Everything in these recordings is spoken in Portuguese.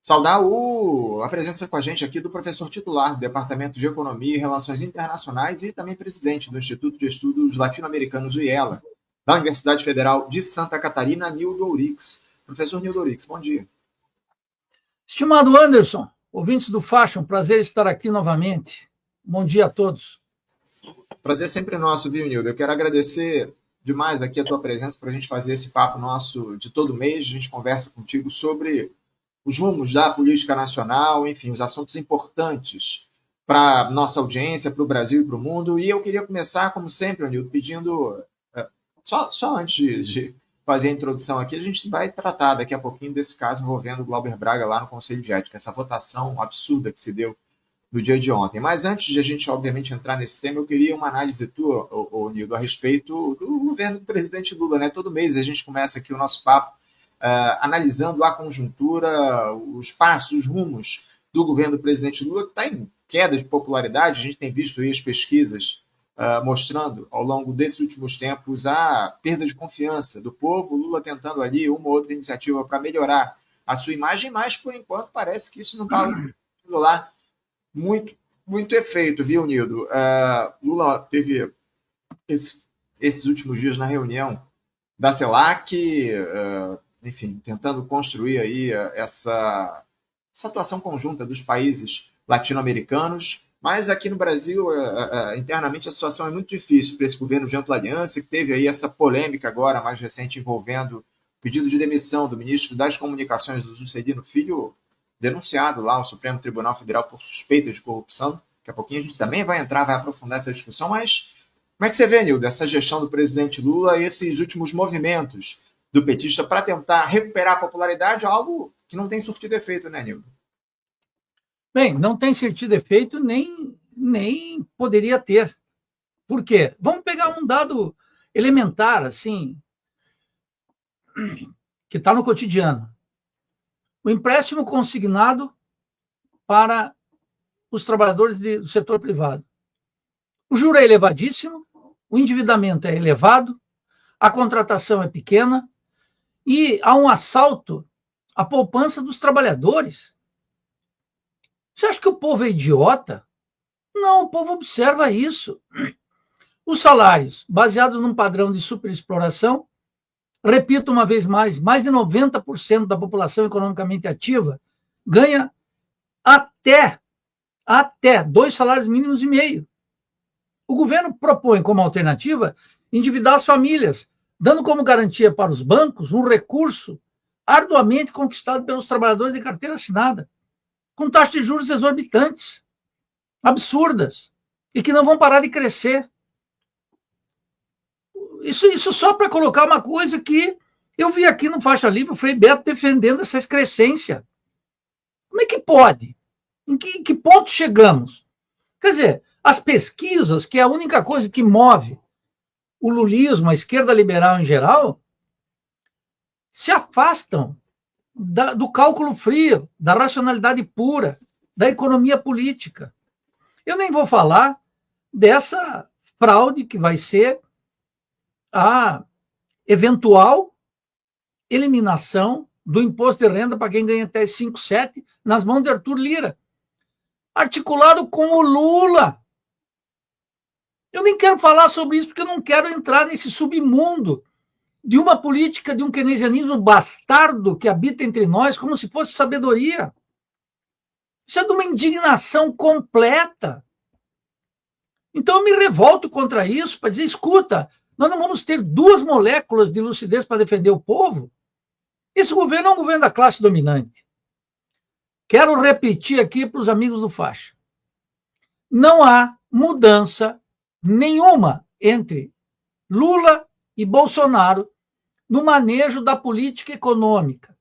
saudar a presença com a gente aqui do professor titular do Departamento de Economia e Relações Internacionais e também presidente do Instituto de Estudos Latino-Americanos, o IELA, da Universidade Federal de Santa Catarina, Nildo Ourix. Professor Nildo Ourix, bom dia. Estimado Anderson, ouvintes do Faixa, um prazer estar aqui novamente. Bom dia a todos. Prazer sempre nosso, viu, Nildo? Eu quero agradecer demais aqui a tua presença para a gente fazer esse papo nosso de todo mês. A gente conversa contigo sobre os rumos da política nacional, enfim, os assuntos importantes para a nossa audiência, para o Brasil e para o mundo. E eu queria começar, como sempre, Nildo, pedindo, só antes de fazer a introdução aqui, a gente vai tratar daqui a pouquinho desse caso envolvendo o Glauber Braga lá no Conselho de Ética, essa votação absurda que se deu no dia de ontem. Mas antes de a gente, obviamente, entrar nesse tema, eu queria uma análise tua, Nildo, a respeito do governo do presidente Lula, né? Todo mês a gente começa aqui o nosso papo analisando a conjuntura, os passos, os rumos do governo do presidente Lula, que está em queda de popularidade. A gente tem visto aí as pesquisas mostrando, ao longo desses últimos tempos, a perda de confiança do povo, Lula tentando ali uma ou outra iniciativa para melhorar a sua imagem, mas, por enquanto, parece que isso não está lá muito efeito, viu, Nildo? Lula teve esses últimos dias na reunião da CELAC, enfim, tentando construir aí essa atuação conjunta dos países latino-americanos, mas aqui no Brasil, internamente, a situação é muito difícil para esse governo de ampla aliança, que teve aí essa polêmica agora, mais recente, envolvendo o pedido de demissão do ministro das Comunicações, do Juscelino Filho, denunciado lá ao Supremo Tribunal Federal por suspeita de corrupção. Daqui a pouquinho a gente também vai aprofundar essa discussão, mas como é que você vê, Nildo, essa gestão do presidente Lula e esses últimos movimentos do petista para tentar recuperar a popularidade, algo que não tem surtido efeito, né, Nildo? Bem, não tem surtido efeito, nem poderia ter. Por quê? Vamos pegar um dado elementar, assim, que está no cotidiano. O empréstimo consignado para os trabalhadores do setor privado. O juro é elevadíssimo, o endividamento é elevado, a contratação é pequena e há um assalto à poupança dos trabalhadores. Você acha que o povo é idiota? Não, o povo observa isso. Os salários, baseados num padrão de superexploração, repito uma vez mais de 90% da população economicamente ativa ganha até 2 salários mínimos e meio. O governo propõe como alternativa endividar as famílias, dando como garantia para os bancos um recurso arduamente conquistado pelos trabalhadores de carteira assinada, com taxas de juros exorbitantes, absurdas, e que não vão parar de crescer. Isso só para colocar uma coisa que eu vi aqui no Faixa Livre, o Frei Beto defendendo essa excrescência. Como é que pode? Em que ponto chegamos? Quer dizer, as pesquisas, que é a única coisa que move o lulismo, a esquerda liberal em geral, se afastam do cálculo frio, da racionalidade pura, da economia política. Eu nem vou falar dessa fraude que vai ser a eventual eliminação do imposto de renda para quem ganha até 5,7 nas mãos de Arthur Lira, articulado com o Lula. Eu nem quero falar sobre isso porque eu não quero entrar nesse submundo de uma política, de um keynesianismo bastardo que habita entre nós como se fosse sabedoria. Isso é de uma indignação completa. Então eu me revolto contra isso para dizer, escuta, nós não vamos ter 2 moléculas de lucidez para defender o povo? Esse governo é um governo da classe dominante. Quero repetir aqui para os amigos do Faixa. Não há mudança nenhuma entre Lula e Bolsonaro no manejo da política econômica.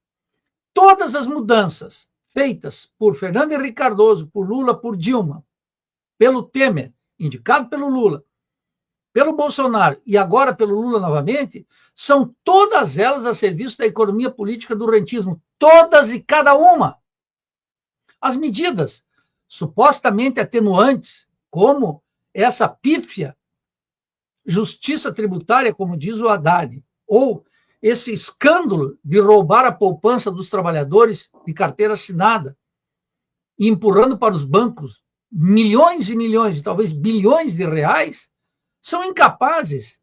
Todas as mudanças feitas por Fernando Henrique Cardoso, por Lula, por Dilma, pelo Temer, indicado pelo Lula, pelo Bolsonaro e agora pelo Lula novamente, são todas elas a serviço da economia política do rentismo. Todas e cada uma. As medidas supostamente atenuantes, como essa pífia justiça tributária, como diz o Haddad, ou esse escândalo de roubar a poupança dos trabalhadores de carteira assinada e empurrando para os bancos milhões e milhões, talvez bilhões de reais, são incapazes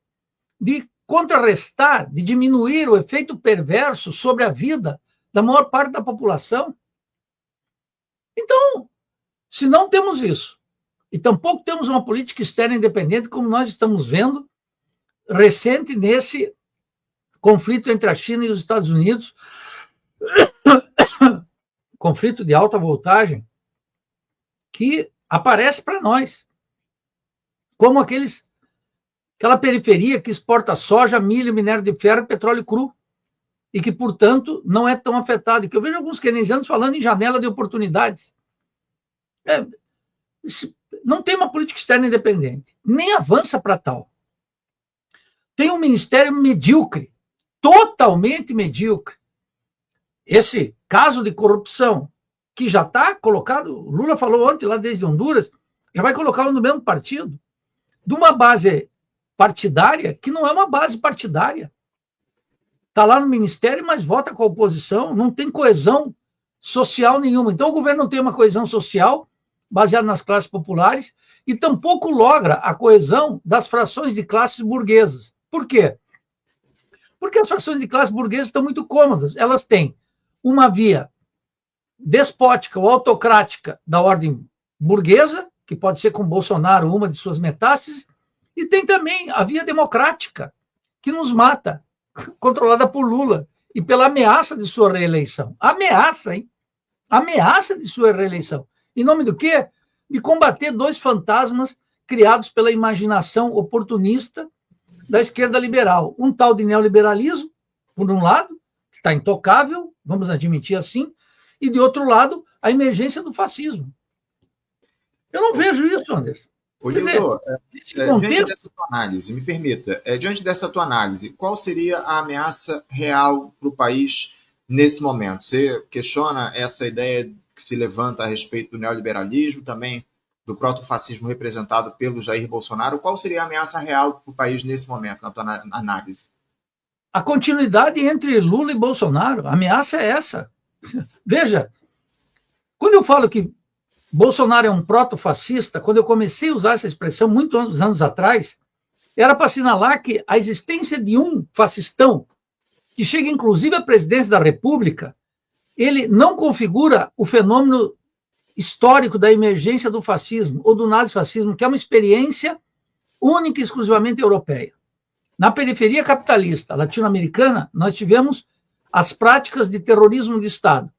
de contrarrestar, de diminuir o efeito perverso sobre a vida da maior parte da população. Então, se não temos isso, e tampouco temos uma política externa independente, como nós estamos vendo recente nesse conflito entre a China e os Estados Unidos, conflito de alta voltagem, que aparece para nós como aquela periferia que exporta soja, milho, minério de ferro e petróleo cru, e que, portanto, não é tão afetado. E que eu vejo alguns keynesianos falando em janela de oportunidades. Não tem uma política externa independente, nem avança para tal. Tem um ministério medíocre, totalmente medíocre. Esse caso de corrupção, que já está colocado, o Lula falou ontem lá desde Honduras, já vai colocar no mesmo partido, de uma base partidária que não é uma base partidária. Está lá no ministério, mas vota com a oposição, não tem coesão social nenhuma. Então o governo não tem uma coesão social baseada nas classes populares e tampouco logra a coesão das frações de classes burguesas. Por quê? Porque as frações de classes burguesas estão muito cômodas. Elas têm uma via despótica ou autocrática da ordem burguesa, que pode ser com Bolsonaro uma de suas metástases, e tem também a via democrática, que nos mata, controlada por Lula, e pela ameaça de sua reeleição. Ameaça, hein? Ameaça de sua reeleição. Em nome do quê? De combater dois fantasmas criados pela imaginação oportunista da esquerda liberal. Um tal de neoliberalismo, por um lado, que está intocável, vamos admitir assim, e, de outro lado, a emergência do fascismo. Eu não vejo isso, Anderson. Hildo, diante dessa tua análise, me permita, diante dessa tua análise, qual seria a ameaça real para o país nesse momento? Você questiona essa ideia que se levanta a respeito do neoliberalismo, também do protofascismo representado pelo Jair Bolsonaro. Qual seria a ameaça real para o país nesse momento, na tua análise? A continuidade entre Lula e Bolsonaro. A ameaça é essa. Veja, quando eu falo que Bolsonaro é um protofascista, quando eu comecei a usar essa expressão muitos anos atrás, era para assinalar que a existência de um fascistão, que chega inclusive à presidência da República, ele não configura o fenômeno histórico da emergência do fascismo ou do nazifascismo, que é uma experiência única e exclusivamente europeia. Na periferia capitalista latino-americana, nós tivemos as práticas de terrorismo de Estado,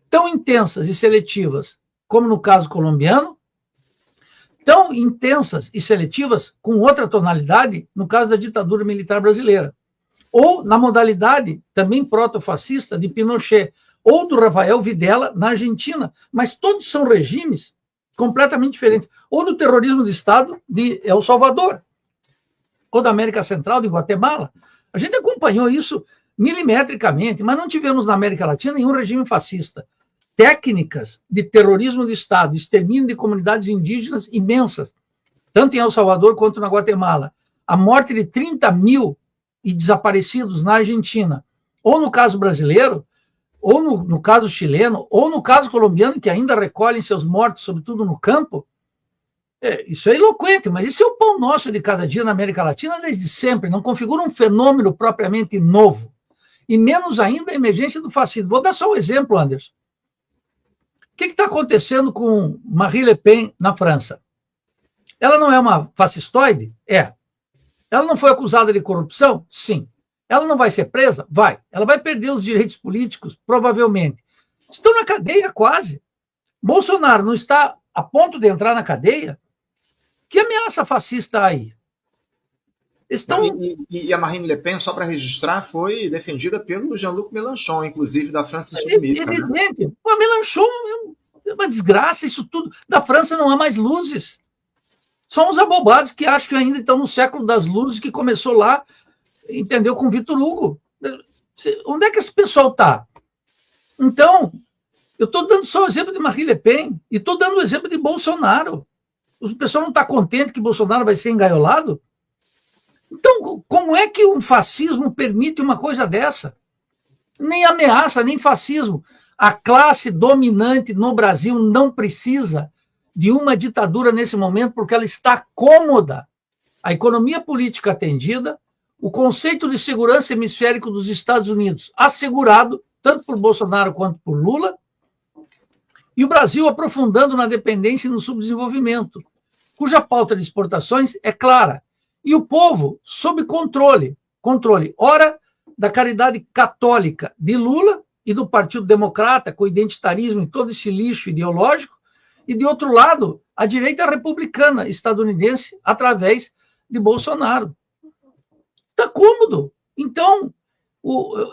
tão intensas e seletivas como no caso colombiano, tão intensas e seletivas com outra tonalidade no caso da ditadura militar brasileira, ou na modalidade também protofascista de Pinochet, ou do Rafael Videla na Argentina, mas todos são regimes completamente diferentes, ou do terrorismo de Estado de El Salvador, ou da América Central, de Guatemala. A gente acompanhou isso milimetricamente, mas não tivemos na América Latina nenhum regime fascista. Técnicas de terrorismo de Estado, extermínio de comunidades indígenas imensas, tanto em El Salvador quanto na Guatemala. A morte de 30 mil e desaparecidos na Argentina, ou no caso brasileiro, ou no caso chileno, ou no caso colombiano, que ainda recolhem seus mortos, sobretudo no campo. Isso é eloquente, mas isso é o pão nosso de cada dia na América Latina desde sempre, não configura um fenômeno propriamente novo, e menos ainda a emergência do fascismo. Vou dar só um exemplo, Anderson. O que está acontecendo com Marine Le Pen na França? Ela não é uma fascistoide? É. Ela não foi acusada de corrupção? Sim. Ela não vai ser presa? Vai. Ela vai perder os direitos políticos? Provavelmente. Estão na cadeia quase. Bolsonaro não está a ponto de entrar na cadeia? Que ameaça fascista há aí? E a Marine Le Pen, só para registrar, foi defendida pelo Jean-Luc Mélenchon, inclusive da França Insoumise. Evidente. Né? O Mélenchon é uma desgraça, isso tudo. Da França não há mais luzes. São os abobados que acham que ainda estão no século das luzes, que começou lá, entendeu, com Vitor Hugo. Onde é que esse pessoal está? Então, eu estou dando só o exemplo de Marine Le Pen e estou dando o exemplo de Bolsonaro. O pessoal não está contente que Bolsonaro vai ser engaiolado? Então, como é que um fascismo permite uma coisa dessa? Nem ameaça, nem fascismo. A classe dominante no Brasil não precisa de uma ditadura nesse momento, porque ela está cômoda. A economia política atendida, o conceito de segurança hemisférico dos Estados Unidos assegurado, tanto por Bolsonaro quanto por Lula, e o Brasil aprofundando na dependência e no subdesenvolvimento, cuja pauta de exportações é clara. E o povo sob controle, ora da caridade católica de Lula e do Partido Democrata, com identitarismo e todo esse lixo ideológico, e, de outro lado, a direita republicana estadunidense, através de Bolsonaro. Está cômodo. Então,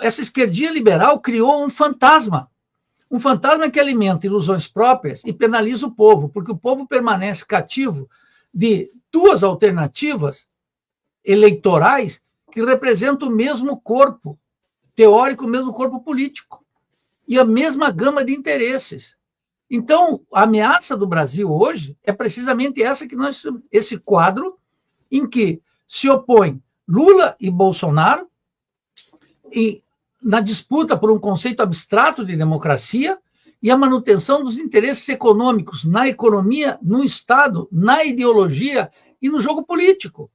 essa esquerdinha liberal criou um fantasma que alimenta ilusões próprias e penaliza o povo, porque o povo permanece cativo de duas alternativas eleitorais que representam o mesmo corpo teórico, o mesmo corpo político e a mesma gama de interesses. Então, a ameaça do Brasil hoje é precisamente essa que esse quadro em que se opõem Lula e Bolsonaro e na disputa por um conceito abstrato de democracia e a manutenção dos interesses econômicos na economia, no Estado, na ideologia e no jogo político.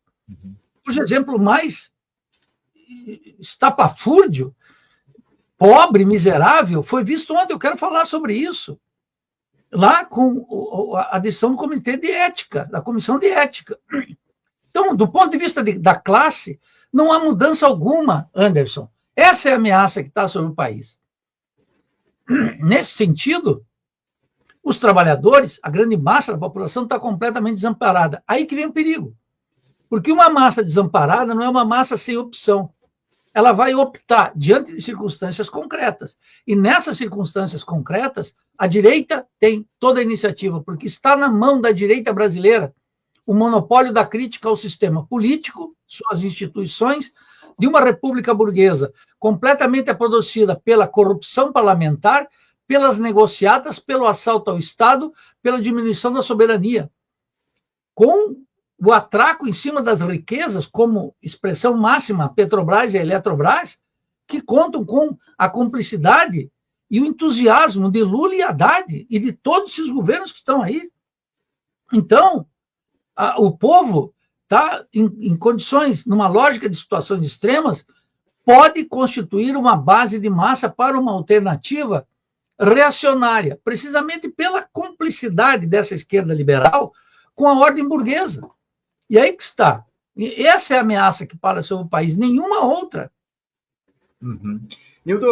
Por exemplo, mais estapafúrdio, pobre, miserável, foi visto ontem. Eu quero falar sobre isso. Lá com a decisão do Comitê de Ética, da Comissão de Ética. Então, do ponto de vista da classe, não há mudança alguma, Anderson. Essa é a ameaça que está sobre o país. Nesse sentido, os trabalhadores, a grande massa da população, está completamente desamparada. Aí que vem o perigo. Porque uma massa desamparada não é uma massa sem opção. Ela vai optar diante de circunstâncias concretas. E nessas circunstâncias concretas, a direita tem toda a iniciativa, porque está na mão da direita brasileira o monopólio da crítica ao sistema político, suas instituições, de uma república burguesa completamente apodrecida pela corrupção parlamentar, pelas negociatas, pelo assalto ao Estado, pela diminuição da soberania. Com o atraco em cima das riquezas, como expressão máxima, a Petrobras e a Eletrobras, que contam com a cumplicidade e o entusiasmo de Lula e Haddad e de todos esses governos que estão aí. Então, o povo está em condições, numa lógica de situações extremas, pode constituir uma base de massa para uma alternativa reacionária, precisamente pela cumplicidade dessa esquerda liberal com a ordem burguesa. E aí que está. E essa é a ameaça que para sobre o país, nenhuma outra. Nildo,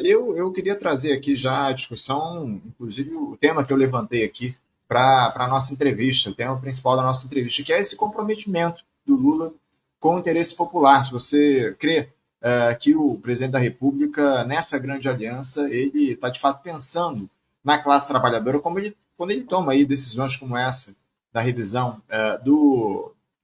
eu queria trazer aqui já a discussão, inclusive o tema que eu levantei aqui para a nossa entrevista, o tema principal da nossa entrevista, que é esse comprometimento do Lula com o interesse popular. Se você crê que o presidente da República, nessa grande aliança, ele está de fato pensando na classe trabalhadora, quando ele toma aí decisões como essa, da revisão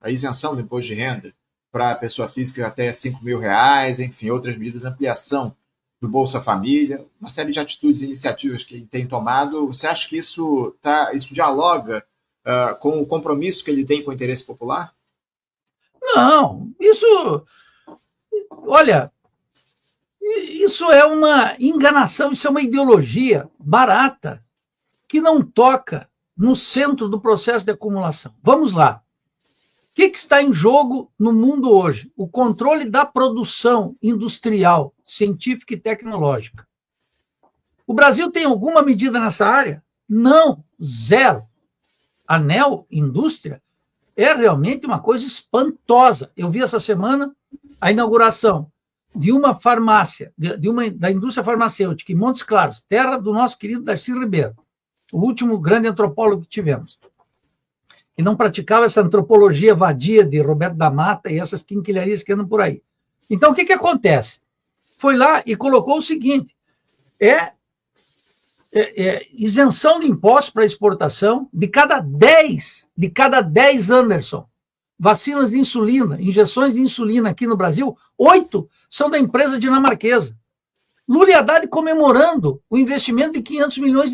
da isenção do imposto de renda para a pessoa física até R$5.000, enfim, outras medidas, ampliação do Bolsa Família, uma série de atitudes e iniciativas que ele tem tomado. Você acha que isso dialoga com o compromisso que ele tem com o interesse popular? Não, olha, isso é uma enganação, isso é uma ideologia barata, que não toca no centro do processo de acumulação. Vamos lá. O que está em jogo no mundo hoje? O controle da produção industrial, científica e tecnológica. O Brasil tem alguma medida nessa área? Não, zero. A neoindústria é realmente uma coisa espantosa. Eu vi essa semana a inauguração de uma farmácia, da indústria farmacêutica em Montes Claros, terra do nosso querido Darcy Ribeiro, o último grande antropólogo que tivemos, e não praticava essa antropologia vadia de Roberto da Mata e essas quinquilharias que andam por aí. Então, o que acontece? Foi lá e colocou o seguinte, isenção de impostos para exportação de cada 10 Anderson, vacinas de insulina, injeções de insulina aqui no Brasil, 8 são da empresa dinamarquesa. Lula e Haddad comemorando o investimento de $500 milhões.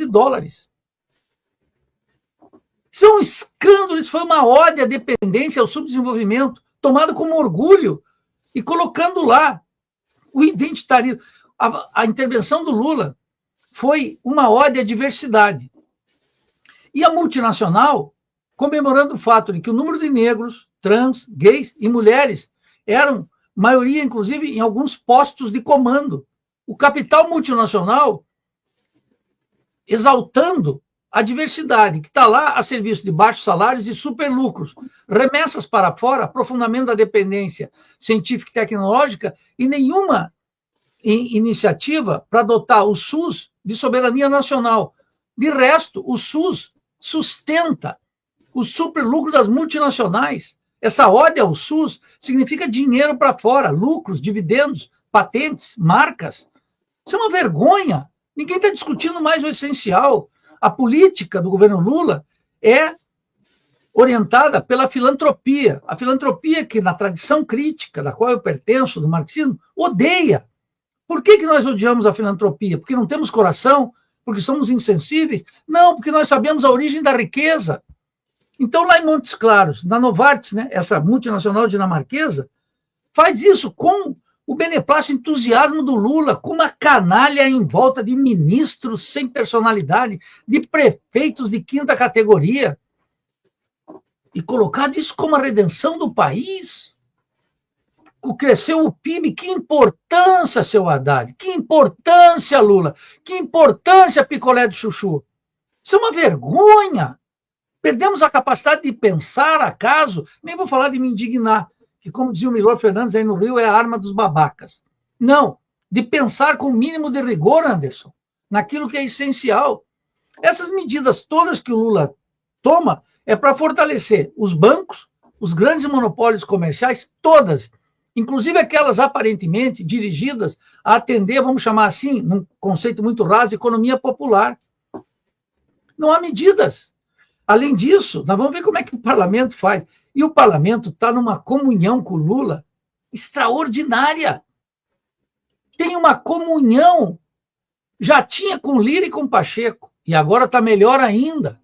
Isso é um escândalo, isso foi uma ode à dependência, ao subdesenvolvimento. tomado como orgulho e colocando lá o identitarismo. A intervenção do Lula foi uma ode à diversidade. E a multinacional, comemorando o fato de que o número de negros, trans, gays e mulheres eram maioria, inclusive, em alguns postos de comando. O capital multinacional exaltando a diversidade, que está lá a serviço de baixos salários e superlucros, remessas para fora, aprofundamento da dependência científica e tecnológica e nenhuma iniciativa para adotar o SUS de soberania nacional. De resto, o SUS sustenta o superlucro das multinacionais. Essa ode ao SUS significa dinheiro para fora, lucros, dividendos, patentes, marcas. Isso é uma vergonha. Ninguém está discutindo mais o essencial. A política do governo Lula é orientada pela filantropia. A filantropia que, na tradição crítica, da qual eu pertenço, do marxismo, odeia. Por que nós odiamos a filantropia? Porque não temos coração? Porque somos insensíveis? Não, porque nós sabemos a origem da riqueza. Então, lá em Montes Claros, na Novartis, né, essa multinacional dinamarquesa, faz isso com o beneplácito entusiasmo do Lula, com uma canalha em volta de ministros sem personalidade, de prefeitos de quinta categoria, e colocado isso como a redenção do país. Cresceu o PIB, que importância, seu Haddad, que importância, Lula, que importância, picolé de chuchu. Isso é uma vergonha. Perdemos a capacidade de pensar, acaso, nem vou falar de me indignar, que, como dizia o Milor Fernandes aí no Rio, é a arma dos babacas. Não, de pensar com o mínimo de rigor, Anderson, naquilo que é essencial. Essas medidas todas que o Lula toma é para fortalecer os bancos, os grandes monopólios comerciais, todas, inclusive aquelas aparentemente dirigidas a atender, vamos chamar assim, num conceito muito raso, economia popular. Não há medidas. Além disso, nós vamos ver como é que o parlamento faz. E o parlamento está numa comunhão com o Lula extraordinária. Tem uma comunhão. Já tinha com Lira e com Pacheco. E agora está melhor ainda.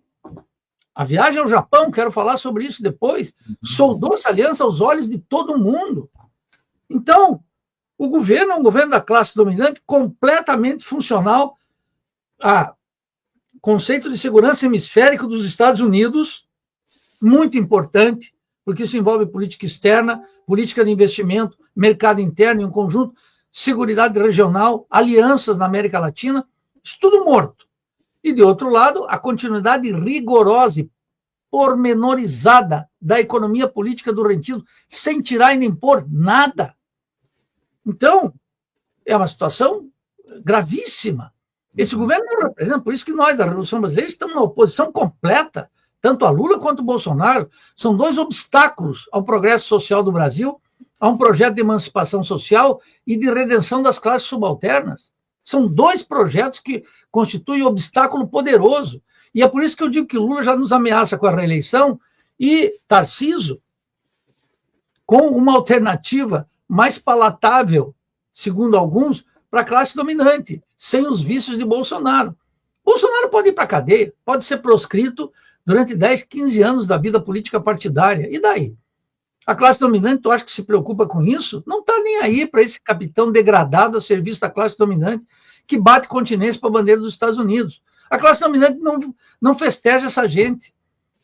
A viagem ao Japão, quero falar sobre isso depois, soldou essa aliança aos olhos de todo mundo. Então, o governo é um governo da classe dominante completamente funcional a conceito de segurança hemisférico dos Estados Unidos, muito importante, porque isso envolve política externa, política de investimento, mercado interno em um conjunto, seguridade regional, alianças na América Latina, isso tudo morto. E, de outro lado, a continuidade rigorosa e pormenorizada da economia política do rentismo, sem tirar e nem pôr nada. Então, é uma situação gravíssima. Esse governo não representa, por isso que nós, da Revolução Brasileira, estamos na oposição completa, tanto a Lula quanto o Bolsonaro. São dois obstáculos ao progresso social do Brasil, a um projeto de emancipação social e de redenção das classes subalternas. São dois projetos que constituem um obstáculo poderoso. E é por isso que eu digo que Lula já nos ameaça com a reeleição e Tarcísio, com uma alternativa mais palatável, segundo alguns, para a classe dominante, sem os vícios de Bolsonaro. Bolsonaro pode ir para a cadeia, pode ser proscrito durante 10, 15 anos da vida política partidária. E daí? A classe dominante, tu acha que se preocupa com isso? Não está nem aí para esse capitão degradado a serviço da classe dominante que bate continência para a bandeira dos Estados Unidos. A classe dominante não festeja essa gente.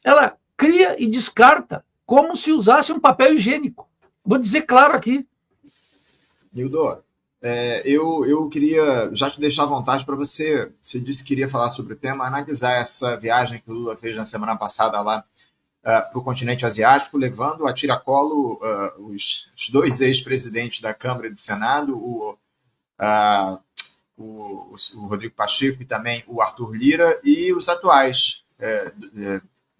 Ela cria e descarta como se usasse um papel higiênico. Vou dizer claro aqui. Nildo, eu queria já te deixar à vontade para você disse que queria falar sobre o tema, analisar essa viagem que o Lula fez na semana passada lá para o continente asiático, levando a tiracolo os dois ex-presidentes da Câmara e do Senado, o Rodrigo Pacheco e também o Arthur Lira, e os atuais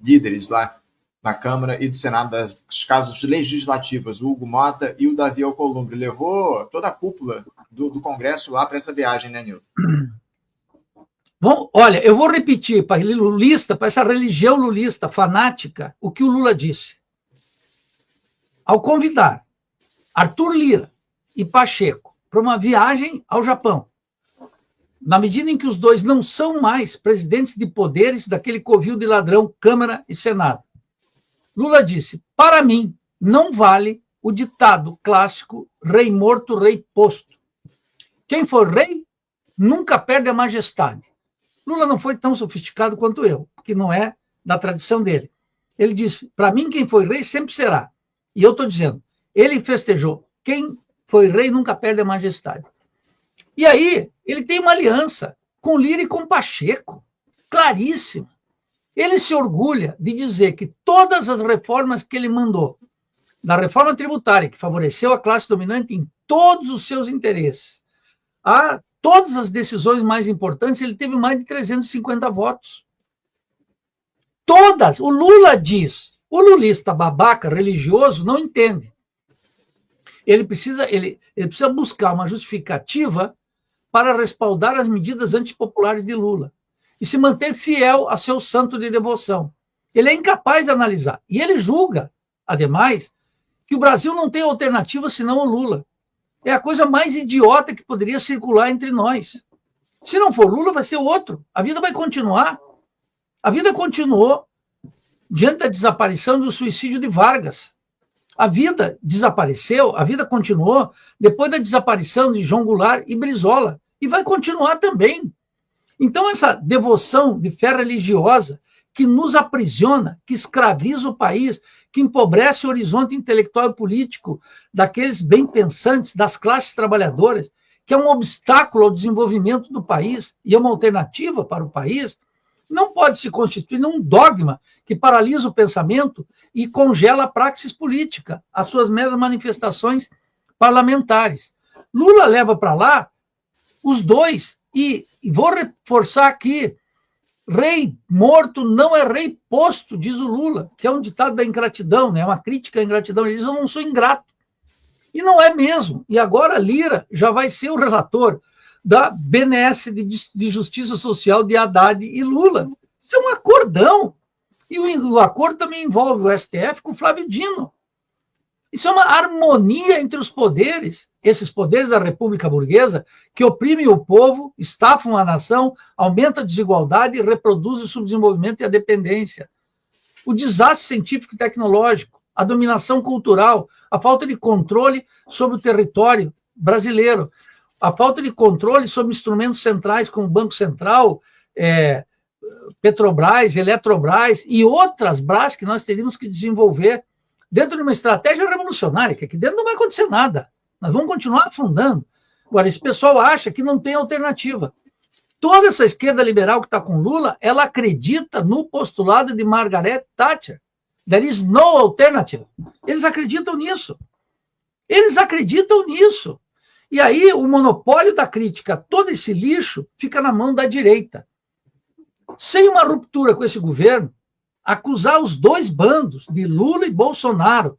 líderes lá na Câmara e do Senado das casas legislativas, o Hugo Mota e o Davi Alcolumbre. Levou toda a cúpula do Congresso lá para essa viagem, né, Nildo? Bom, olha, eu vou repetir para lulista, para essa religião lulista fanática, o que o Lula disse. Ao convidar Arthur Lira e Pacheco para uma viagem ao Japão, na medida em que os dois não são mais presidentes de poderes daquele covil de ladrão Câmara e Senado, Lula disse, para mim, não vale o ditado clássico, rei morto, rei posto. Quem for rei nunca perde a majestade. Lula não foi tão sofisticado quanto eu, porque não é da tradição dele. Ele disse, para mim, quem foi rei sempre será. E eu estou dizendo, ele festejou, quem foi rei nunca perde a majestade. E aí, ele tem uma aliança com Lira e com Pacheco, claríssima. Ele se orgulha de dizer que todas as reformas que ele mandou, da reforma tributária, que favoreceu a classe dominante em todos os seus interesses, a todas as decisões mais importantes, ele teve mais de 350 votos. Todas. O Lula diz. O lulista babaca, religioso, não entende. Ele precisa buscar uma justificativa para respaldar as medidas antipopulares de Lula e se manter fiel a seu santo de devoção. Ele é incapaz de analisar. E ele julga, ademais, que o Brasil não tem alternativa senão o Lula. É a coisa mais idiota que poderia circular entre nós. Se não for Lula, vai ser outro. A vida vai continuar. A vida continuou diante da desaparição e do suicídio de Vargas. A vida desapareceu, a vida continuou depois da desaparição de João Goulart e Brizola. E vai continuar também. Então, essa devoção de fé religiosa que nos aprisiona, que escraviza o país, que empobrece o horizonte intelectual e político daqueles bem-pensantes, das classes trabalhadoras, que é um obstáculo ao desenvolvimento do país e é uma alternativa para o país, não pode se constituir num dogma que paralisa o pensamento e congela a praxis política, as suas meras manifestações parlamentares. Lula leva para lá os dois, e vou reforçar aqui, rei morto não é rei posto, diz o Lula, que é um ditado da ingratidão, né? Uma crítica à ingratidão. Ele diz, eu não sou ingrato. E não é mesmo. E agora Lira já vai ser o relator da BNS de Justiça Social de Haddad e Lula. Isso é um acordão. E o acordo também envolve o STF com o Flávio Dino. Isso é uma harmonia entre os poderes, esses poderes da República Burguesa, que oprimem o povo, estafam a nação, aumentam a desigualdade e reproduzem o subdesenvolvimento e a dependência. O desastre científico e tecnológico, a dominação cultural, a falta de controle sobre o território brasileiro, a falta de controle sobre instrumentos centrais como o Banco Central, Petrobras, Eletrobras e outras Brás que nós teríamos que desenvolver dentro de uma estratégia revolucionária, que aqui dentro não vai acontecer nada. Nós vamos continuar afundando. Agora, esse pessoal acha que não tem alternativa. Toda essa esquerda liberal que está com Lula, ela acredita no postulado de Margaret Thatcher. There is no alternative. Eles acreditam nisso. Eles acreditam nisso. E aí, o monopólio da crítica, todo esse lixo, fica na mão da direita. Sem uma ruptura com esse governo, acusar os dois bandos, de Lula e Bolsonaro,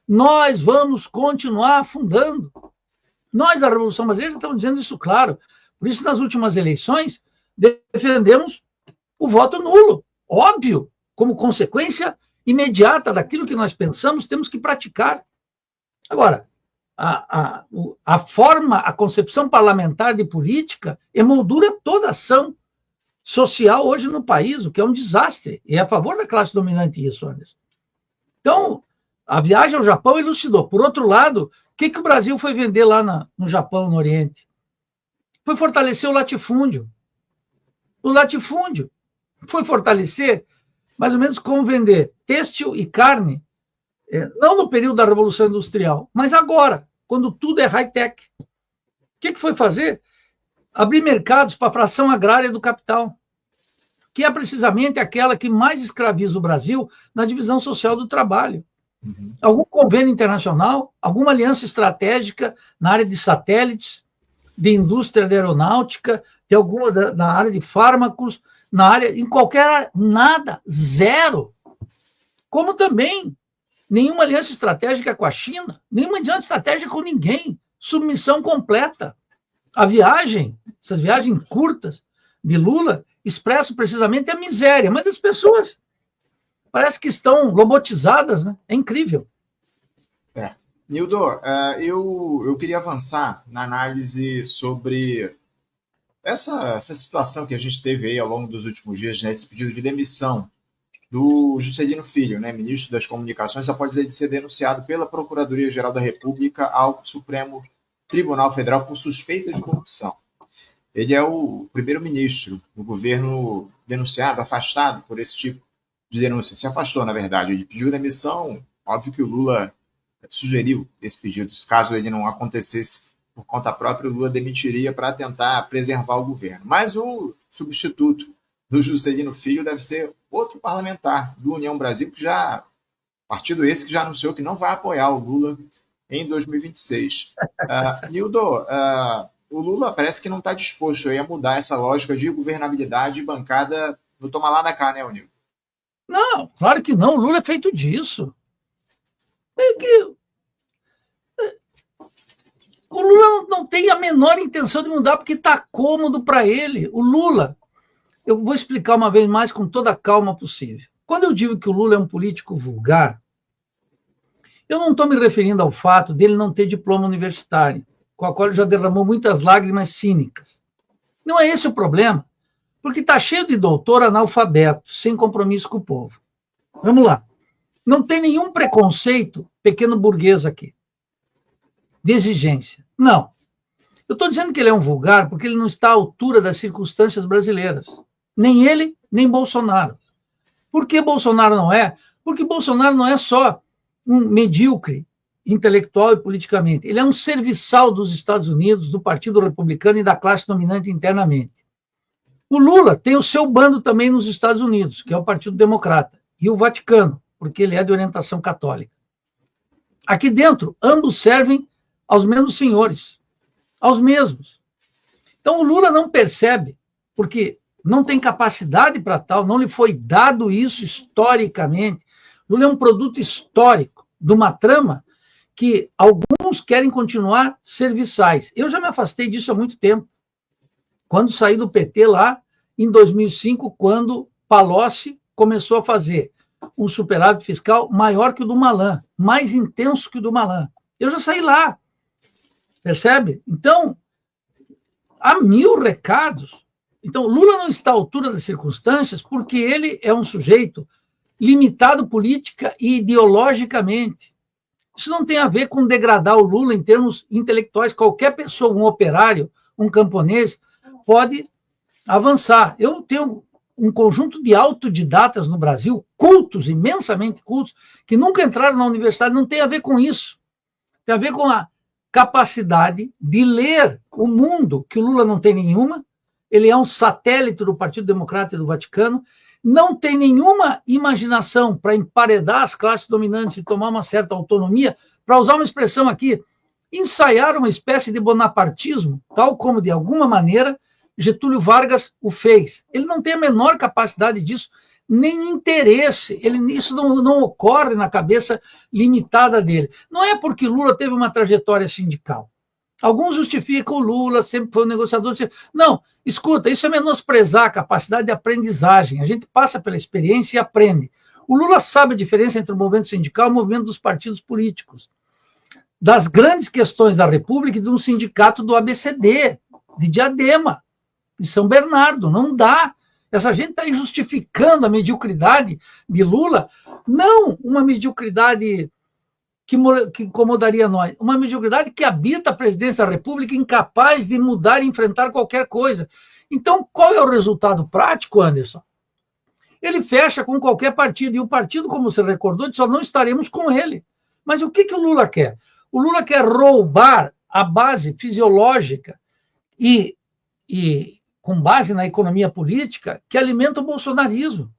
nós vamos continuar afundando. Nós, da Revolução Brasileira, estamos dizendo isso claro. Por isso, nas últimas eleições, defendemos o voto nulo. Óbvio, como consequência imediata daquilo que nós pensamos, temos que praticar. Agora, a forma, a concepção parlamentar de política emoldura toda a ação social hoje no país, o que é um desastre. E é a favor da classe dominante isso, Anderson. Então, a viagem ao Japão elucidou. Por outro lado, o que o Brasil foi vender lá no Japão, no Oriente? Foi fortalecer o latifúndio. O latifúndio foi fortalecer mais ou menos como vender têxtil e carne, não no período da Revolução Industrial, mas agora, quando tudo é high-tech. O que foi fazer? Abrir mercados para a fração agrária do capital, que é precisamente aquela que mais escraviza o Brasil na divisão social do trabalho. Uhum. Algum convênio internacional, alguma aliança estratégica na área de satélites, de indústria de aeronáutica, de alguma na área de fármacos, na área, em qualquer área, nada, zero. Como também nenhuma aliança estratégica com a China, nenhuma aliança estratégica com ninguém, submissão completa. A viagem, essas viagens curtas de Lula, expressam precisamente a miséria, mas as pessoas parece que estão robotizadas, né? É incrível. Nildo, eu queria avançar na análise sobre essa situação que a gente teve aí ao longo dos últimos dias, né? Esse pedido de demissão do Juscelino Filho, né, ministro das Comunicações, após ele ser denunciado pela Procuradoria-Geral da República ao Supremo Tribunal Federal por suspeita de corrupção. Ele é o primeiro-ministro do governo denunciado, afastado por esse tipo de denúncia. Se afastou, na verdade. Ele pediu demissão. Óbvio que o Lula sugeriu esse pedido. Caso ele não acontecesse por conta própria, o Lula demitiria para tentar preservar o governo. Mas o substituto do Juscelino Filho deve ser outro parlamentar do União Brasil, que já, partido esse que já anunciou que não vai apoiar o Lula em 2026. Nildo, o Lula parece que não está disposto a mudar essa lógica de governabilidade bancada no toma lá da cá, né, Nildo? Não, claro que não. O Lula é feito disso. O Lula não tem a menor intenção de mudar porque está cômodo para ele. O Lula, eu vou explicar uma vez mais com toda a calma possível. Quando eu digo que o Lula é um político vulgar, eu não estou me referindo ao fato dele não ter diploma universitário, com a qual ele já derramou muitas lágrimas cínicas. Não é esse o problema, porque está cheio de doutor analfabeto, sem compromisso com o povo. Vamos lá. Não tem nenhum preconceito pequeno burguês aqui, de exigência. Não. Eu estou dizendo que ele é um vulgar porque ele não está à altura das circunstâncias brasileiras. Nem ele, nem Bolsonaro. Por que Bolsonaro não é? Porque Bolsonaro não é só um medíocre intelectual e politicamente. Ele é um serviçal dos Estados Unidos, do Partido Republicano e da classe dominante internamente. O Lula tem o seu bando também nos Estados Unidos, que é o Partido Democrata, e o Vaticano, porque ele é de orientação católica. Aqui dentro, ambos servem aos mesmos senhores, aos mesmos. Então, o Lula não percebe, porque não tem capacidade para tal, não lhe foi dado isso historicamente. O Lula é um produto histórico de uma trama que alguns querem continuar serviçais. Eu já me afastei disso há muito tempo. Quando saí do PT lá, em 2005, quando Palocci começou a fazer um superávit fiscal maior que o do Malan, mais intenso que o do Malan. Eu já saí lá, percebe? Então, há 1000 recados. Então, Lula não está à altura das circunstâncias porque ele é um sujeito limitado política e ideologicamente. Isso não tem a ver com degradar o Lula em termos intelectuais. Qualquer pessoa, um operário, um camponês, pode avançar. Eu tenho um conjunto de autodidatas no Brasil, cultos, imensamente cultos, que nunca entraram na universidade, não tem a ver com isso. Tem a ver com a capacidade de ler o mundo, que o Lula não tem nenhuma, ele é um satélite do Partido Democrata e do Vaticano, não tem nenhuma imaginação para emparedar as classes dominantes e tomar uma certa autonomia, para usar uma expressão aqui, ensaiar uma espécie de bonapartismo, tal como, de alguma maneira, Getúlio Vargas o fez. Ele não tem a menor capacidade disso, nem interesse. Isso não ocorre na cabeça limitada dele. Não é porque Lula teve uma trajetória sindical. Alguns justificam o Lula, sempre foi um negociador. Não, escuta, isso é menosprezar a capacidade de aprendizagem. A gente passa pela experiência e aprende. O Lula sabe a diferença entre o movimento sindical e o movimento dos partidos políticos. Das grandes questões da República e de um sindicato do ABCD, de Diadema, de São Bernardo. Não dá. Essa gente está aí justificando a mediocridade de Lula. Não uma mediocridade que incomodaria nós. Uma mediocridade que habita a presidência da República, incapaz de mudar e enfrentar qualquer coisa. Então, qual é o resultado prático, Anderson? Ele fecha com qualquer partido. E o partido, como você recordou, só não estaremos com ele. Mas o que o Lula quer? O Lula quer roubar a base fisiológica e com base na economia política que alimenta o bolsonarismo.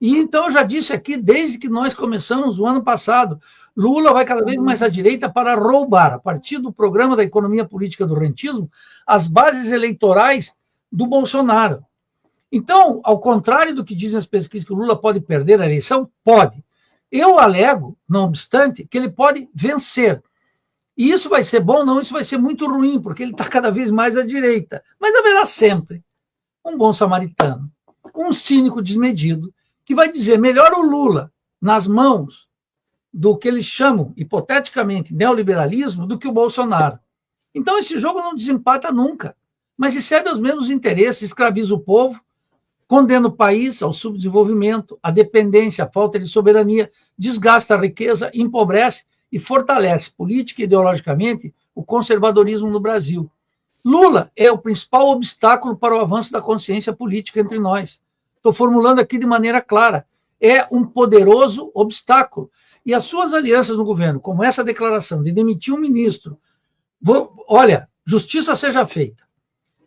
E então eu já disse aqui, desde que nós começamos o ano passado, Lula vai cada vez mais à direita para roubar, a partir do programa da economia política do rentismo, as bases eleitorais do Bolsonaro. Então, ao contrário do que dizem as pesquisas que o Lula pode perder a eleição, pode. Eu alego, não obstante, que ele pode vencer. E isso vai ser bom? Não, isso vai ser muito ruim, porque ele está cada vez mais à direita. Mas haverá sempre um bom samaritano, um cínico desmedido, que vai dizer, melhor o Lula nas mãos do que eles chamam, hipoteticamente, neoliberalismo, do que o Bolsonaro. Então esse jogo não desempata nunca, mas se serve aos mesmos interesses, escraviza o povo, condena o país ao subdesenvolvimento, à dependência, à falta de soberania, desgasta a riqueza, empobrece e fortalece política e ideologicamente o conservadorismo no Brasil. Lula é o principal obstáculo para o avanço da consciência política entre nós. Estou formulando aqui de maneira clara. É um poderoso obstáculo. E as suas alianças no governo, como essa declaração de demitir um ministro, olha, justiça seja feita.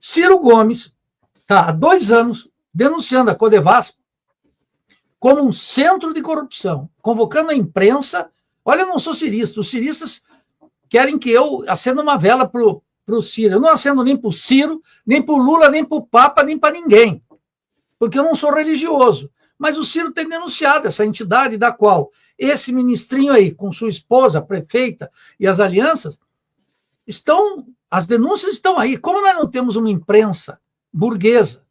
Ciro Gomes está há 2 anos denunciando a Codevasf como um centro de corrupção, convocando a imprensa. Olha, eu não sou cirista, os ciristas querem que eu acenda uma vela para o Ciro. Eu não acendo nem para o Ciro, nem para o Lula, nem para o Papa, nem para ninguém, porque eu não sou religioso. Mas o Ciro tem denunciado essa entidade da qual esse ministrinho aí, com sua esposa, a prefeita e as alianças, as denúncias estão aí. Como nós não temos uma imprensa burguesa,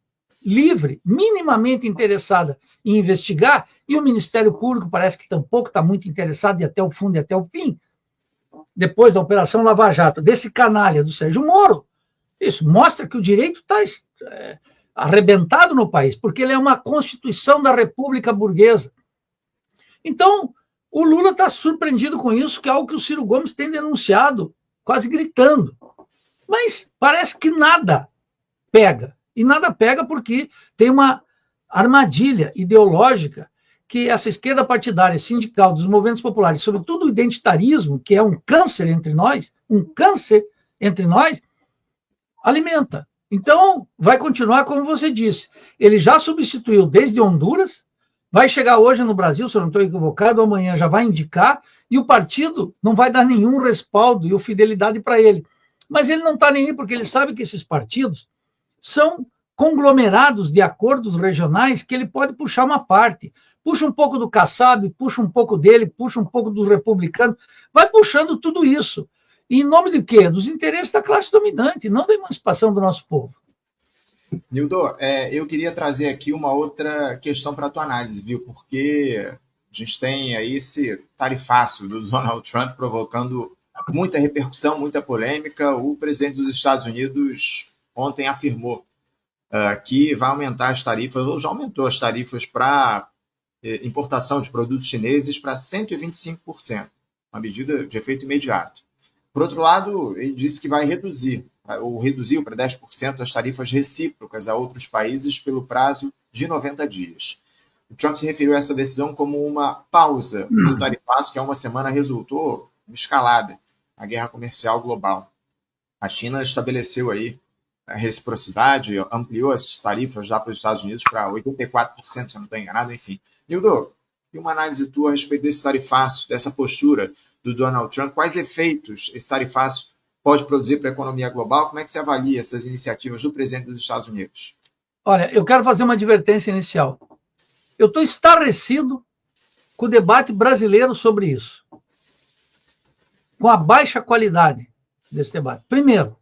livre, minimamente interessada em investigar, e o Ministério Público parece que tampouco está muito interessado, e até o fundo e até o fim, depois da Operação Lava Jato, desse canalha do Sérgio Moro, isso mostra que o direito está arrebentado no país, porque ele é uma constituição da República Burguesa. Então, o Lula está surpreendido com isso, que é algo que o Ciro Gomes tem denunciado, quase gritando. Mas parece que nada pega. E nada pega porque tem uma armadilha ideológica que essa esquerda partidária, sindical, dos movimentos populares, sobretudo o identitarismo, que é um câncer entre nós, alimenta. Então, vai continuar como você disse. Ele já substituiu desde Honduras, vai chegar hoje no Brasil, se eu não estou equivocado, amanhã já vai indicar, e o partido não vai dar nenhum respaldo e fidelidade para ele. Mas ele não está nem aí, porque ele sabe que esses partidos são conglomerados de acordos regionais que ele pode puxar uma parte. Puxa um pouco do Kassab, puxa um pouco dele, puxa um pouco dos republicanos, vai puxando tudo isso. E em nome de quê? Dos interesses da classe dominante, não da emancipação do nosso povo. Nildo, eu queria trazer aqui uma outra questão para a tua análise, viu? Porque a gente tem aí esse tarifaço do Donald Trump provocando muita repercussão, muita polêmica. O presidente dos Estados Unidos ontem afirmou que vai aumentar as tarifas, ou já aumentou as tarifas para importação de produtos chineses para 125%, uma medida de efeito imediato. Por outro lado, ele disse que vai reduziu para 10% as tarifas recíprocas a outros países pelo prazo de 90 dias. O Trump se referiu a essa decisão como uma pausa no tarifaço que há uma semana resultou em escalada na guerra comercial global. A China estabeleceu aí a reciprocidade, ampliou as tarifas já para os Estados Unidos para 84%, se eu não estou enganado, enfim. Nildo, e uma análise tua a respeito desse tarifaço, dessa postura do Donald Trump, quais efeitos esse tarifaço pode produzir para a economia global? Como é que você avalia essas iniciativas do presidente dos Estados Unidos? Olha, eu quero fazer uma advertência inicial. Eu estou estarrecido com o debate brasileiro sobre isso, com a baixa qualidade desse debate. Primeiro,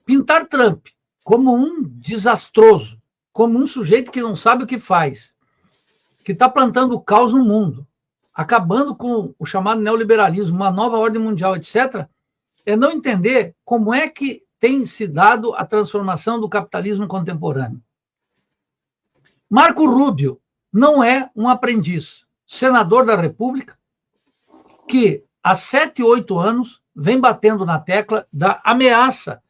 pintar Trump como um desastroso, como um sujeito que não sabe o que faz, que está plantando caos no mundo, acabando com o chamado neoliberalismo, uma nova ordem mundial, etc., é não entender como é que tem se dado a transformação do capitalismo contemporâneo. Marco Rubio não é um aprendiz, senador da República, que há 7, 8 anos vem batendo na tecla da ameaça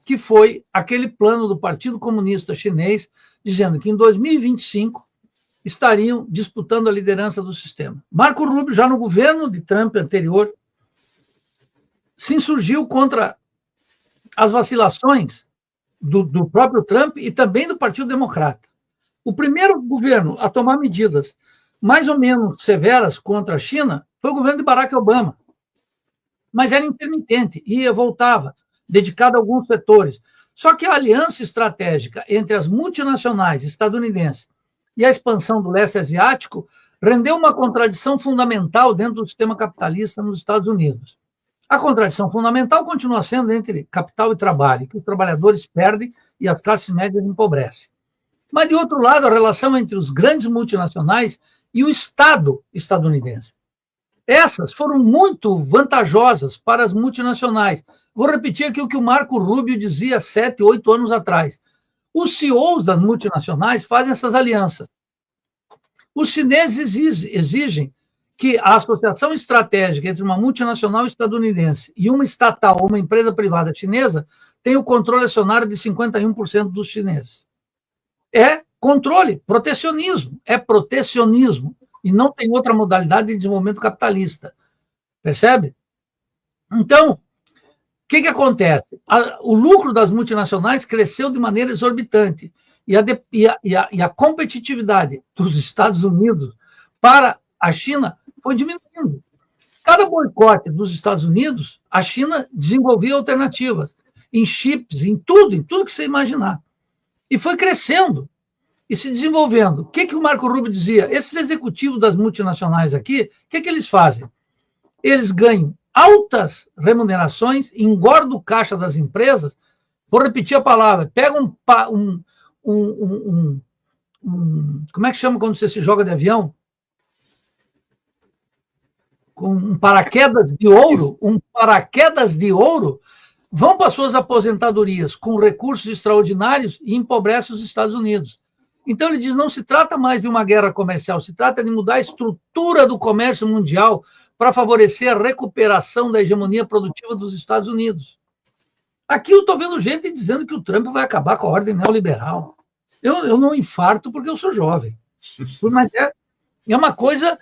que foi aquele plano do Partido Comunista Chinês, dizendo que em 2025 estariam disputando a liderança do sistema. Marco Rubio, já no governo de Trump anterior, se insurgiu contra as vacilações do próprio Trump e também do Partido Democrata. O primeiro governo a tomar medidas mais ou menos severas contra a China foi o governo de Barack Obama. Mas era intermitente, ia e voltava, dedicado a alguns setores. Só que a aliança estratégica entre as multinacionais estadunidenses e a expansão do leste asiático rendeu uma contradição fundamental dentro do sistema capitalista nos Estados Unidos. A contradição fundamental continua sendo entre capital e trabalho, que os trabalhadores perdem e as classes médias empobrecem. Mas, de outro lado, a relação entre os grandes multinacionais e o Estado estadunidense. Essas foram muito vantajosas para as multinacionais. Vou repetir aqui o que o Marco Rubio dizia 7, 8 anos atrás. Os CEOs das multinacionais fazem essas alianças. Os chineses exigem que a associação estratégica entre uma multinacional estadunidense e uma estatal ou uma empresa privada chinesa tenha o controle acionário de 51% dos chineses. É controle, protecionismo, é protecionismo, e não tem outra modalidade de desenvolvimento capitalista. Percebe? Então, o que acontece? O lucro das multinacionais cresceu de maneira exorbitante, e a competitividade dos Estados Unidos para a China foi diminuindo. Cada boicote dos Estados Unidos, a China desenvolvia alternativas em chips, em tudo que você imaginar. E foi crescendo e se desenvolvendo. O que o Marco Rubio dizia? Esses executivos das multinacionais aqui, o que eles fazem? Eles ganham altas remunerações, engordam o caixa das empresas, vou repetir a palavra, pega como é que chama quando você se joga de avião? Com um paraquedas de ouro, vão para suas aposentadorias com recursos extraordinários e empobrecem os Estados Unidos. Então ele diz, não se trata mais de uma guerra comercial, se trata de mudar a estrutura do comércio mundial para favorecer a recuperação da hegemonia produtiva dos Estados Unidos. Aqui eu estou vendo gente dizendo que o Trump vai acabar com a ordem neoliberal. Eu não infarto porque eu sou jovem. Mas é uma coisa...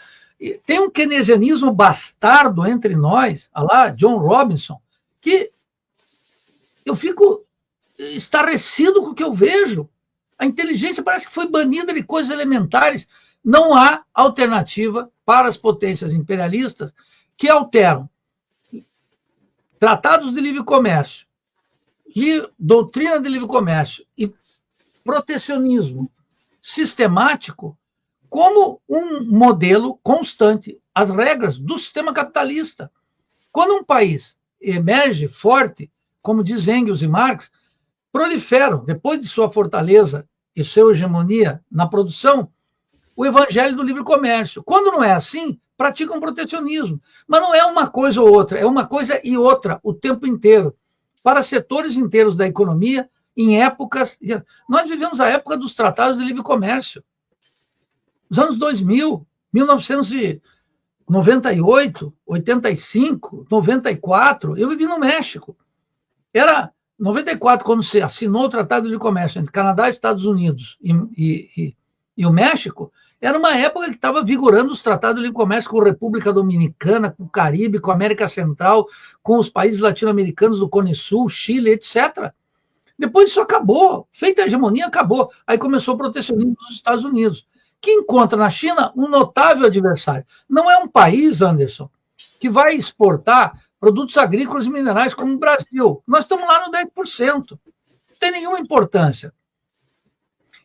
Tem um keynesianismo bastardo entre nós, lá, John Robinson, que eu fico estarrecido com o que eu vejo. A inteligência parece que foi banida de coisas elementares. Não há alternativa para as potências imperialistas que alteram tratados de livre comércio, e doutrina de livre comércio e protecionismo sistemático como um modelo constante, as regras do sistema capitalista. Quando um país emerge forte, como diz Engels e Marx, proliferam, depois de sua fortaleza e sua hegemonia na produção, o evangelho do livre comércio. Quando não é assim, praticam protecionismo. Mas não é uma coisa ou outra, é uma coisa e outra o tempo inteiro, para setores inteiros da economia, em épocas... Nós vivemos a época dos tratados de livre comércio. Os anos 2000, 1998, 85, 94, eu vivi no México. Era 94, quando se assinou o Tratado de Livre Comércio entre Canadá, Estados Unidos e o México, era uma época que estava vigorando os tratados de livre comércio com a República Dominicana, com o Caribe, com a América Central, com os países latino-americanos do Cone Sul, Chile, etc. Depois isso acabou, feita a hegemonia, acabou. Aí começou o protecionismo dos Estados Unidos, que encontra na China um notável adversário. Não é um país, Anderson, que vai exportar produtos agrícolas e minerais como o Brasil. Nós estamos lá no 10%. Não tem nenhuma importância.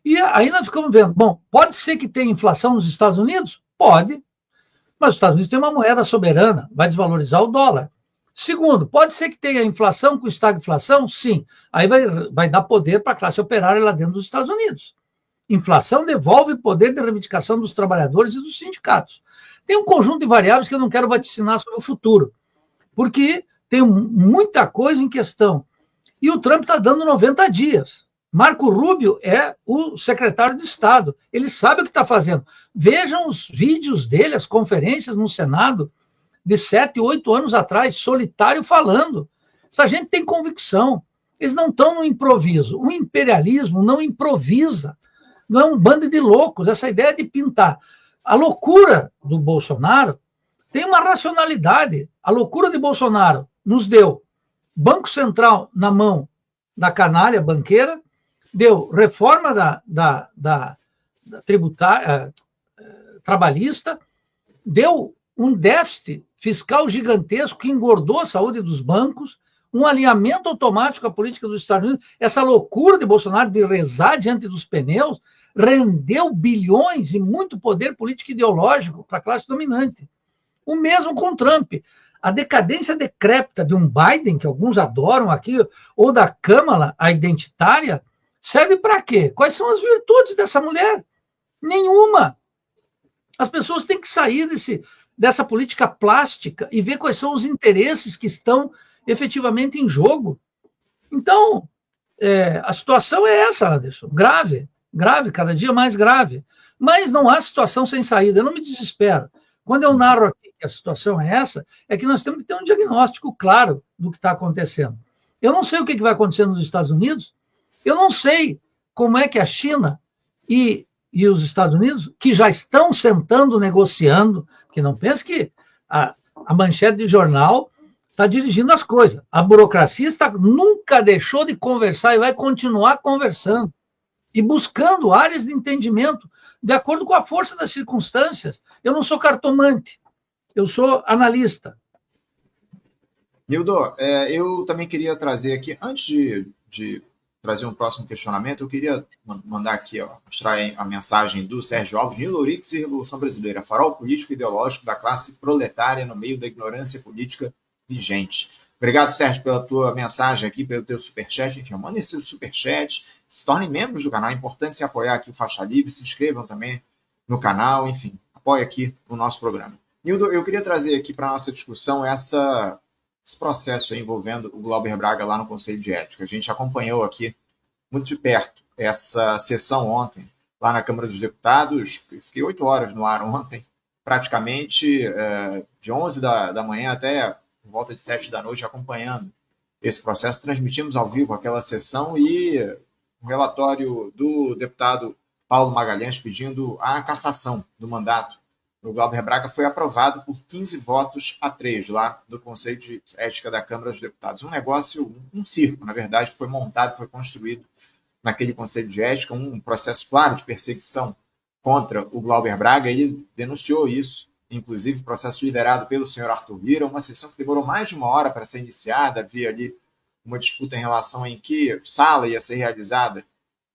E aí nós ficamos vendo, bom, pode ser que tenha inflação nos Estados Unidos? Pode. Mas os Estados Unidos têm uma moeda soberana, vai desvalorizar o dólar. Segundo, pode ser que tenha inflação com estagflação? Sim. Aí vai dar poder para a classe operária lá dentro dos Estados Unidos. Inflação devolve poder de reivindicação dos trabalhadores e dos sindicatos. Tem um conjunto de variáveis que eu não quero vaticinar sobre o futuro, porque tem muita coisa em questão. E o Trump está dando 90 dias. Marco Rubio é o secretário de Estado. Ele sabe o que está fazendo. Vejam os vídeos dele, as conferências no Senado, de 7, 8 anos atrás, solitário falando. Essa gente tem convicção. Eles não estão no improviso. O imperialismo não improvisa. Não é um bando de loucos. Essa ideia de pintar. A loucura do Bolsonaro tem uma racionalidade. A loucura de Bolsonaro nos deu Banco Central na mão da canalha banqueira, deu reforma da tributária, trabalhista, deu um déficit fiscal gigantesco que engordou a saúde dos bancos, um alinhamento automático à política dos Estados Unidos. Essa loucura de Bolsonaro de rezar diante dos pneus rendeu bilhões e muito poder político e ideológico para a classe dominante. O mesmo com Trump. A decadência decrépita de um Biden, que alguns adoram aqui, ou da Câmara, a identitária, serve para quê? Quais são as virtudes dessa mulher? Nenhuma. As pessoas têm que sair dessa política plástica e ver quais são os interesses que estão efetivamente em jogo. Então, A situação é essa, Anderson, grave, cada dia mais grave. Mas não há situação sem saída, eu não me desespero. Quando eu narro aqui que a situação é essa, é que nós temos que ter um diagnóstico claro do que está acontecendo. Eu não sei o que vai acontecer nos Estados Unidos, eu não sei como é que a China e os Estados Unidos, que já estão sentando, negociando, que não pense que a manchete de jornal está dirigindo as coisas. A burocracia nunca deixou de conversar e vai continuar conversando e buscando áreas de entendimento de acordo com a força das circunstâncias. Eu não sou cartomante, eu sou analista. Nildo, eu também queria trazer aqui, antes de trazer um próximo questionamento, eu queria mandar aqui, mostrar a mensagem do Sérgio Alves: Nildo Oryx e Revolução Brasileira, farol político e ideológico da classe proletária no meio da ignorância política vigente. Obrigado, Sérgio, pela tua mensagem aqui, pelo teu superchat. Enfim, mandem seu superchat, se tornem membros do canal. É importante se apoiar aqui o Faixa Livre, se inscrevam também no canal, enfim, apoie aqui o nosso programa. Nildo, eu queria trazer aqui para a nossa discussão esse processo envolvendo o Glauber Braga lá no Conselho de Ética. A gente acompanhou aqui muito de perto essa sessão ontem, lá na Câmara dos Deputados. Fiquei 8 horas no ar ontem, praticamente de 11 da manhã até por volta de 7 da noite, acompanhando esse processo. Transmitimos ao vivo aquela sessão e o relatório do deputado Paulo Magalhães pedindo a cassação do mandato do Glauber Braga foi aprovado por 15 votos a 3 lá do Conselho de Ética da Câmara dos Deputados. Um negócio, um circo, na verdade, foi montado, foi construído naquele Conselho de Ética, um processo claro de perseguição contra o Glauber Braga. Ele denunciou isso, inclusive processo liderado pelo senhor Arthur Lira, uma sessão que demorou mais de 1 hora para ser iniciada. Havia ali uma disputa em relação a em que sala ia ser realizada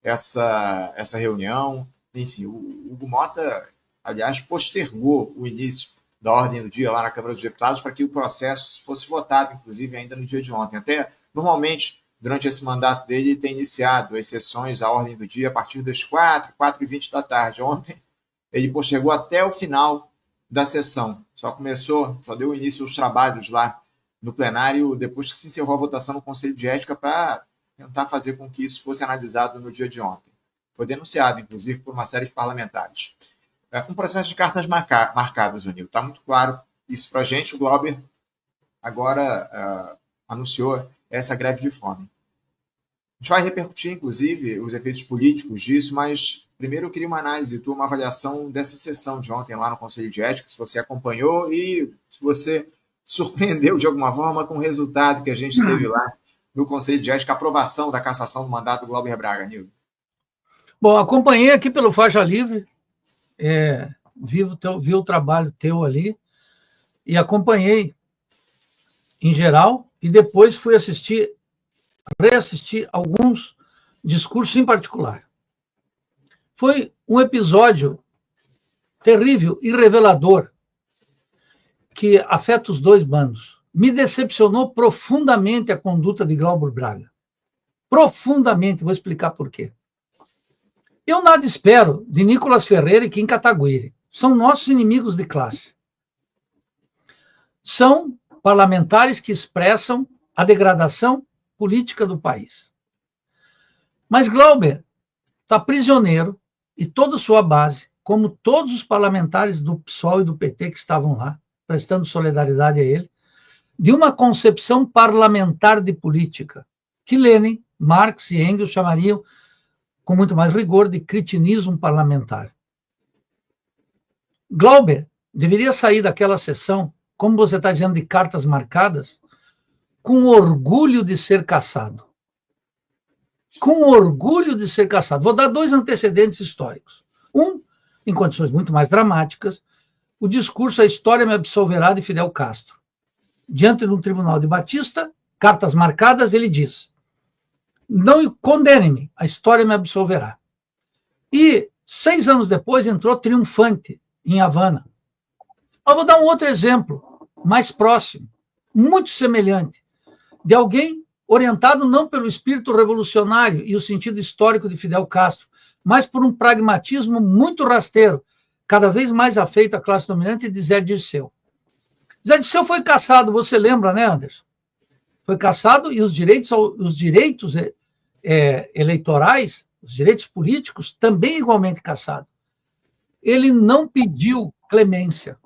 essa reunião. Enfim, o Hugo Mota, aliás, postergou o início da ordem do dia lá na Câmara dos Deputados para que o processo fosse votado, inclusive, ainda no dia de ontem. Até, normalmente, durante esse mandato dele, tem iniciado as sessões, a ordem do dia, a partir das 4h20 da tarde. Ontem, ele postergou até o final da sessão. Só deu início aos trabalhos lá no plenário, depois que se encerrou a votação no Conselho de Ética, para tentar fazer com que isso fosse analisado no dia de ontem. Foi denunciado, inclusive, por uma série de parlamentares. Um processo de cartas marcadas, Nildo. Está muito claro isso para a gente. O Glauber agora anunciou essa greve de fome. A gente vai repercutir, inclusive, os efeitos políticos disso, mas primeiro eu queria uma análise, uma avaliação dessa sessão de ontem lá no Conselho de Ética, se você acompanhou e se você se surpreendeu de alguma forma com o resultado que a gente teve lá no Conselho de Ética, a aprovação da cassação do mandato do Glauber Braga, Nildo. Bom, acompanhei aqui pelo Faixa Livre, vi o trabalho teu ali e acompanhei em geral e depois fui reassistir alguns discursos em particular. Foi um episódio terrível e revelador que afeta os dois bandos. Me decepcionou profundamente a conduta de Glauber Braga. Profundamente, vou explicar por quê. Eu nada espero de Nicolas Ferreira e Kim Kataguiri. São nossos inimigos de classe. São parlamentares que expressam a degradação política do país. Mas Glauber está prisioneiro, e toda sua base, como todos os parlamentares do PSOL e do PT que estavam lá, prestando solidariedade a ele, de uma concepção parlamentar de política, que Lenin, Marx e Engels chamariam, com muito mais rigor, de cretinismo parlamentar. Glauber deveria sair daquela sessão, como você está dizendo, de cartas marcadas, com orgulho de ser cassado. Com orgulho de ser cassado. Vou dar 2 antecedentes históricos. Um, em condições muito mais dramáticas, o discurso A História Me Absolverá, de Fidel Castro. Diante de um tribunal de Batista, cartas marcadas, ele diz: não condene-me, a história me absolverá. E 6 anos depois entrou triunfante em Havana. Eu vou dar um outro exemplo, mais próximo, muito semelhante, de alguém orientado não pelo espírito revolucionário e o sentido histórico de Fidel Castro, mas por um pragmatismo muito rasteiro, cada vez mais afeito à classe dominante, de Zé Dirceu. Zé Dirceu foi cassado, você lembra, né, Anderson? Foi cassado e os direitos eleitorais, os direitos políticos, também igualmente cassado. Ele não pediu clemência.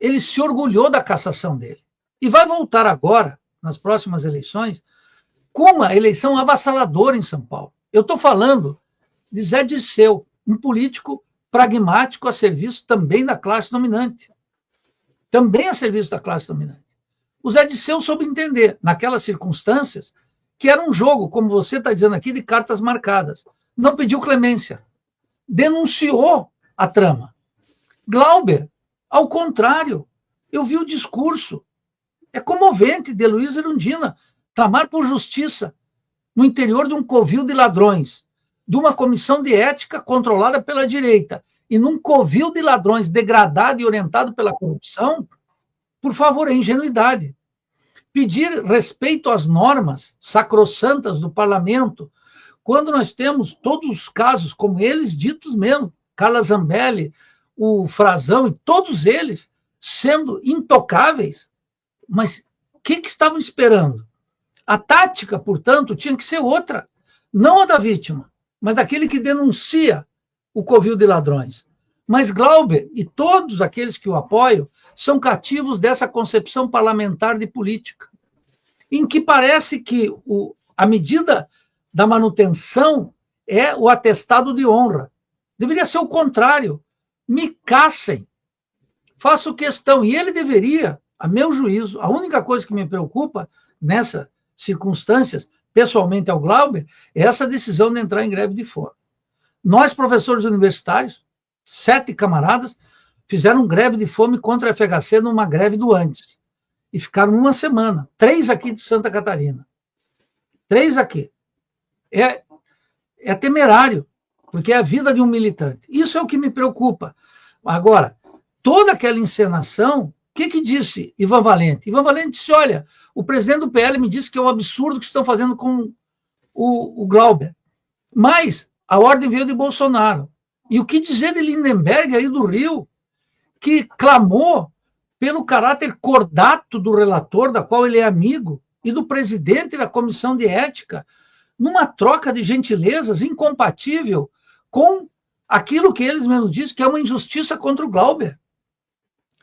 Ele se orgulhou da cassação dele. E vai voltar agora, nas próximas eleições, com uma eleição avassaladora em São Paulo. Eu estou falando de Zé Dirceu, um político pragmático a serviço também da classe dominante. Também a serviço da classe dominante. O Zé Dirceu soube entender, naquelas circunstâncias, que era um jogo, como você está dizendo aqui, de cartas marcadas. Não pediu clemência. Denunciou a trama. Glauber, ao contrário, eu vi o discurso. É comovente de Luiza Erundina clamar por justiça no interior de um covil de ladrões, de uma comissão de ética controlada pela direita, e num covil de ladrões degradado e orientado pela corrupção. Por favor, é ingenuidade. Pedir respeito às normas sacrossantas do parlamento, quando nós temos todos os casos, como eles ditos mesmo, Carla Zambelli, o Frazão, e todos eles sendo intocáveis, mas o que estavam esperando? A tática, portanto, tinha que ser outra, não a da vítima, mas daquele que denuncia o covil de ladrões. Mas Glauber e todos aqueles que o apoiam são cativos dessa concepção parlamentar de política, em que parece que a medida da manutenção é o atestado de honra. Deveria ser o contrário. Me cassem. Faço questão. E ele deveria, a meu juízo, a única coisa que me preocupa nessas circunstâncias, pessoalmente ao Glauber, é essa decisão de entrar em greve de fome. Nós, professores universitários, 7 camaradas, fizeram greve de fome contra a FHC numa greve do antes. E ficaram uma semana. 3 aqui de Santa Catarina. 3 aqui. É temerário, porque é a vida de um militante. Isso é o que me preocupa. Agora, toda aquela encenação, o que disse Ivan Valente? Ivan Valente disse, olha, o presidente do PL me disse que é um absurdo o que estão fazendo com o Glauber. Mas a ordem veio de Bolsonaro. E o que dizer de Lindenberg aí do Rio, que clamou pelo caráter cordato do relator, da qual ele é amigo, e do presidente da comissão de ética, numa troca de gentilezas incompatível com aquilo que eles mesmos dizem que é uma injustiça contra o Glauber.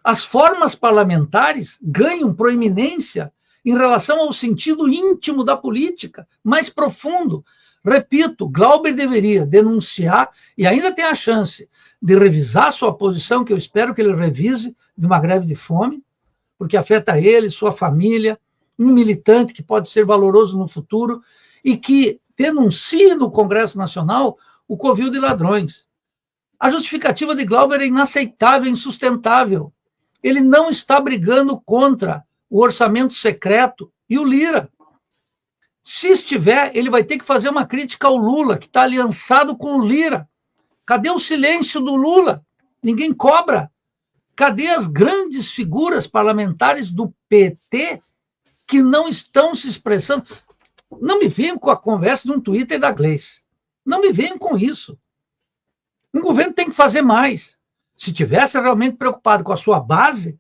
As formas parlamentares ganham proeminência em relação ao sentido íntimo da política, mais profundo. Repito, Glauber deveria denunciar, e ainda tem a chance de revisar sua posição, que eu espero que ele revise, de uma greve de fome, porque afeta ele, sua família, um militante que pode ser valoroso no futuro, e que denuncie no Congresso Nacional o covil de ladrões. A justificativa de Glauber é inaceitável, insustentável. Ele não está brigando contra o orçamento secreto e o Lira. Se estiver, ele vai ter que fazer uma crítica ao Lula, que está aliançado com o Lira. Cadê o silêncio do Lula? Ninguém cobra. Cadê as grandes figuras parlamentares do PT que não estão se expressando? Não me venham com a conversa de um Twitter da Gleice. Não me venham com isso. Um governo tem que fazer mais. Se tivesse realmente preocupado com a sua base,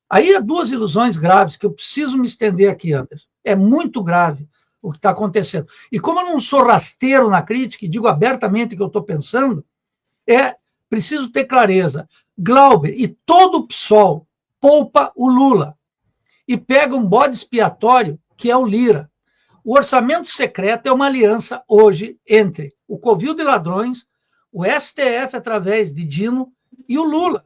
aí há 2 ilusões graves que eu preciso me estender aqui, Anderson. É muito grave o que está acontecendo. E como eu não sou rasteiro na crítica, e digo abertamente o que eu estou pensando, é preciso ter clareza. Glauber e todo o PSOL poupa o Lula e pega um bode expiatório que é o Lira. O orçamento secreto é uma aliança hoje entre o covil de ladrões, o STF através de Dino e o Lula.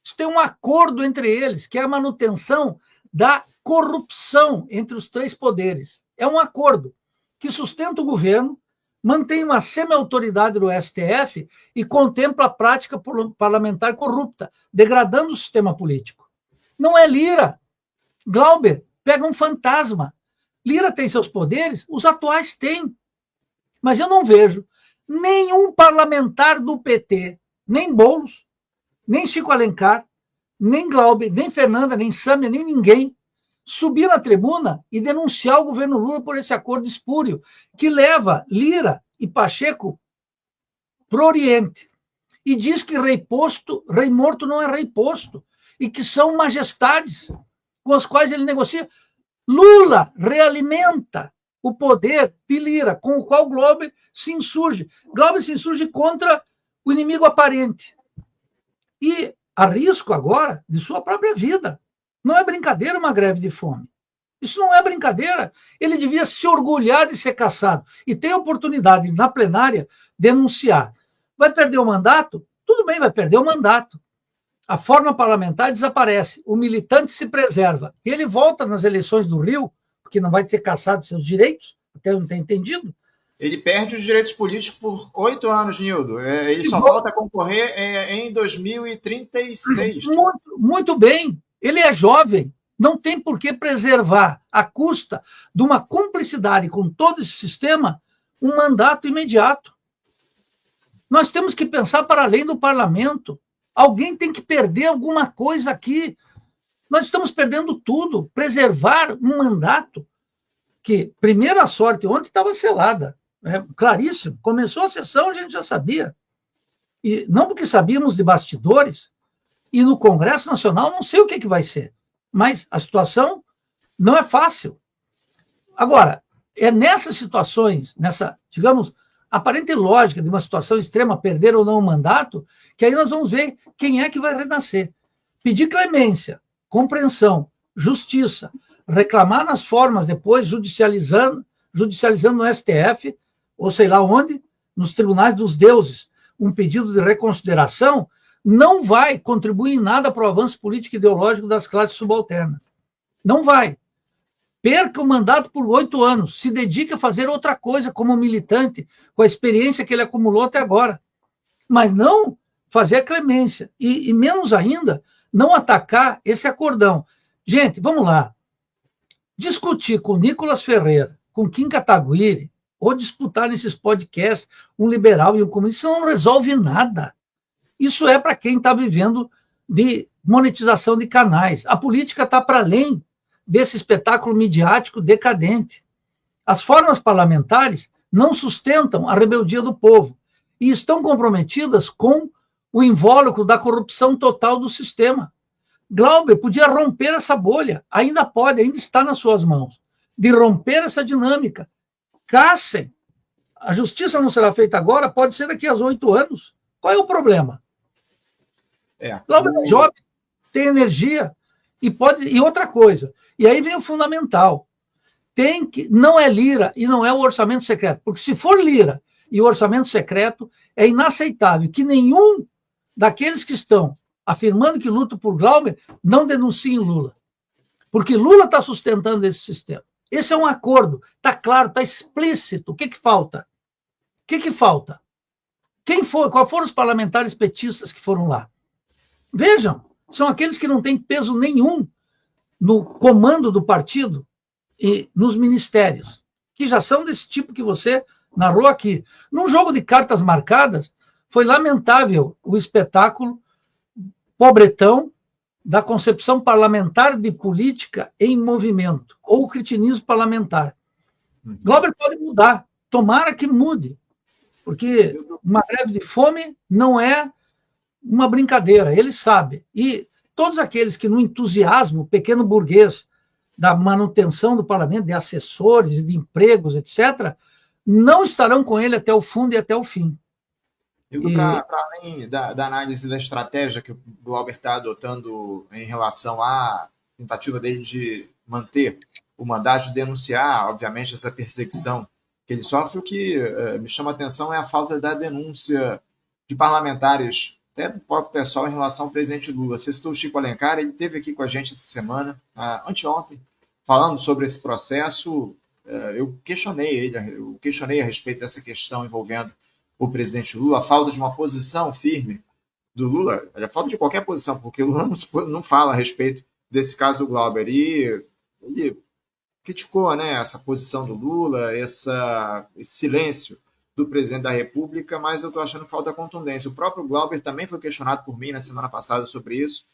Isso tem um acordo entre eles, que é a manutenção da corrupção entre os 3 poderes. É um acordo que sustenta o governo, mantém uma semi-autoridade do STF e contempla a prática parlamentar corrupta, degradando o sistema político. Não é Lira. Glauber pega um fantasma. Lira tem seus poderes, os atuais têm. Mas eu não vejo nenhum parlamentar do PT, nem Boulos, nem Chico Alencar, nem Glauber, nem Fernanda, nem Sâmia, nem ninguém, subir na tribuna e denunciar o governo Lula por esse acordo espúrio, que leva Lira e Pacheco para o Oriente. E diz que rei morto não é rei posto, e que são majestades com as quais ele negocia. Lula realimenta o poder de Lira, com o qual Glauber se insurge. Glauber se insurge contra o inimigo aparente. E a risco agora de sua própria vida. Não é brincadeira uma greve de fome. Isso não é brincadeira. Ele devia se orgulhar de ser cassado e ter a oportunidade, na plenária, denunciar. Vai perder o mandato? Tudo bem, vai perder o mandato. A forma parlamentar desaparece, o militante se preserva. Ele volta nas eleições do Rio, porque não vai ser cassado seus direitos, até eu não tenho entendido. Ele perde os direitos políticos por 8 anos, Nildo. Ele só volta a concorrer em 2036. Muito bem. Ele é jovem. Não tem por que preservar, à custa de uma cumplicidade com todo esse sistema, um mandato imediato. Nós temos que pensar para além do parlamento. Alguém tem que perder alguma coisa aqui. Nós estamos perdendo tudo. Preservar um mandato que, primeira sorte, ontem estava selada. Claríssimo. Começou a sessão, a gente já sabia. E não porque sabíamos de bastidores. E no Congresso Nacional não sei o que vai ser. Mas a situação não é fácil. Agora, é nessas situações, nessa, digamos, aparente lógica de uma situação extrema, perder ou não o mandato, que aí nós vamos ver quem é que vai renascer. Pedir clemência, compreensão, justiça, reclamar nas formas depois, judicializando no STF, ou sei lá onde, nos tribunais dos deuses, um pedido de reconsideração, não vai contribuir em nada para o avanço político e ideológico das classes subalternas. Não vai. Perca o mandato por 8 anos, se dedique a fazer outra coisa como militante, com a experiência que ele acumulou até agora. Mas não fazer a clemência. E menos ainda, não atacar esse acordão. Gente, vamos lá. Discutir com Nicolas Ferreira, com Kim Kataguiri, ou disputar nesses podcasts um liberal e um comunista, isso não resolve nada. Isso é para quem está vivendo de monetização de canais. A política está para além desse espetáculo midiático decadente. As formas parlamentares não sustentam a rebeldia do povo e estão comprometidas com o invólucro da corrupção total do sistema. Glauber podia romper essa bolha, ainda pode, ainda está nas suas mãos, de romper essa dinâmica. Cassem. A justiça não será feita agora, pode ser daqui a 8 anos. Qual é o problema? Glauber é jovem, tem energia e outra coisa. E aí vem o fundamental. Não é Lira e não é o orçamento secreto, porque se for Lira e o orçamento secreto, é inaceitável que nenhum daqueles que estão afirmando que lutam por Glauber não denunciem Lula. Porque Lula está sustentando esse sistema. Esse é um acordo, está claro, está explícito. O que falta? O que falta? Qual foram os parlamentares petistas que foram lá? Vejam, são aqueles que não têm peso nenhum no comando do partido e nos ministérios, que já são desse tipo que você narrou aqui. Num jogo de cartas marcadas, foi lamentável o espetáculo pobretão da concepção parlamentar de política em movimento, ou o cretinismo parlamentar. Glauber pode mudar, tomara que mude, porque uma greve de fome não é uma brincadeira, ele sabe. E todos aqueles que, no entusiasmo pequeno burguês da manutenção do parlamento, de assessores e de empregos, etc., não estarão com ele até o fundo e até o fim. Para além da análise da estratégia que o Glauber está adotando em relação à tentativa dele de manter o mandato, de denunciar, obviamente, essa perseguição que ele sofre, o que me chama a atenção é a falta da denúncia de parlamentares, até do próprio pessoal, em relação ao presidente Lula. Você citou o Chico Alencar, ele esteve aqui com a gente essa semana, anteontem, falando sobre esse processo. Eu questionei a respeito dessa questão envolvendo o presidente Lula, a falta de uma posição firme do Lula, a falta de qualquer posição, porque o Lula não fala a respeito desse caso do Glauber. E ele criticou, né, essa posição do Lula, esse silêncio do presidente da República, mas eu estou achando falta de contundência. O próprio Glauber também foi questionado por mim na semana passada sobre isso,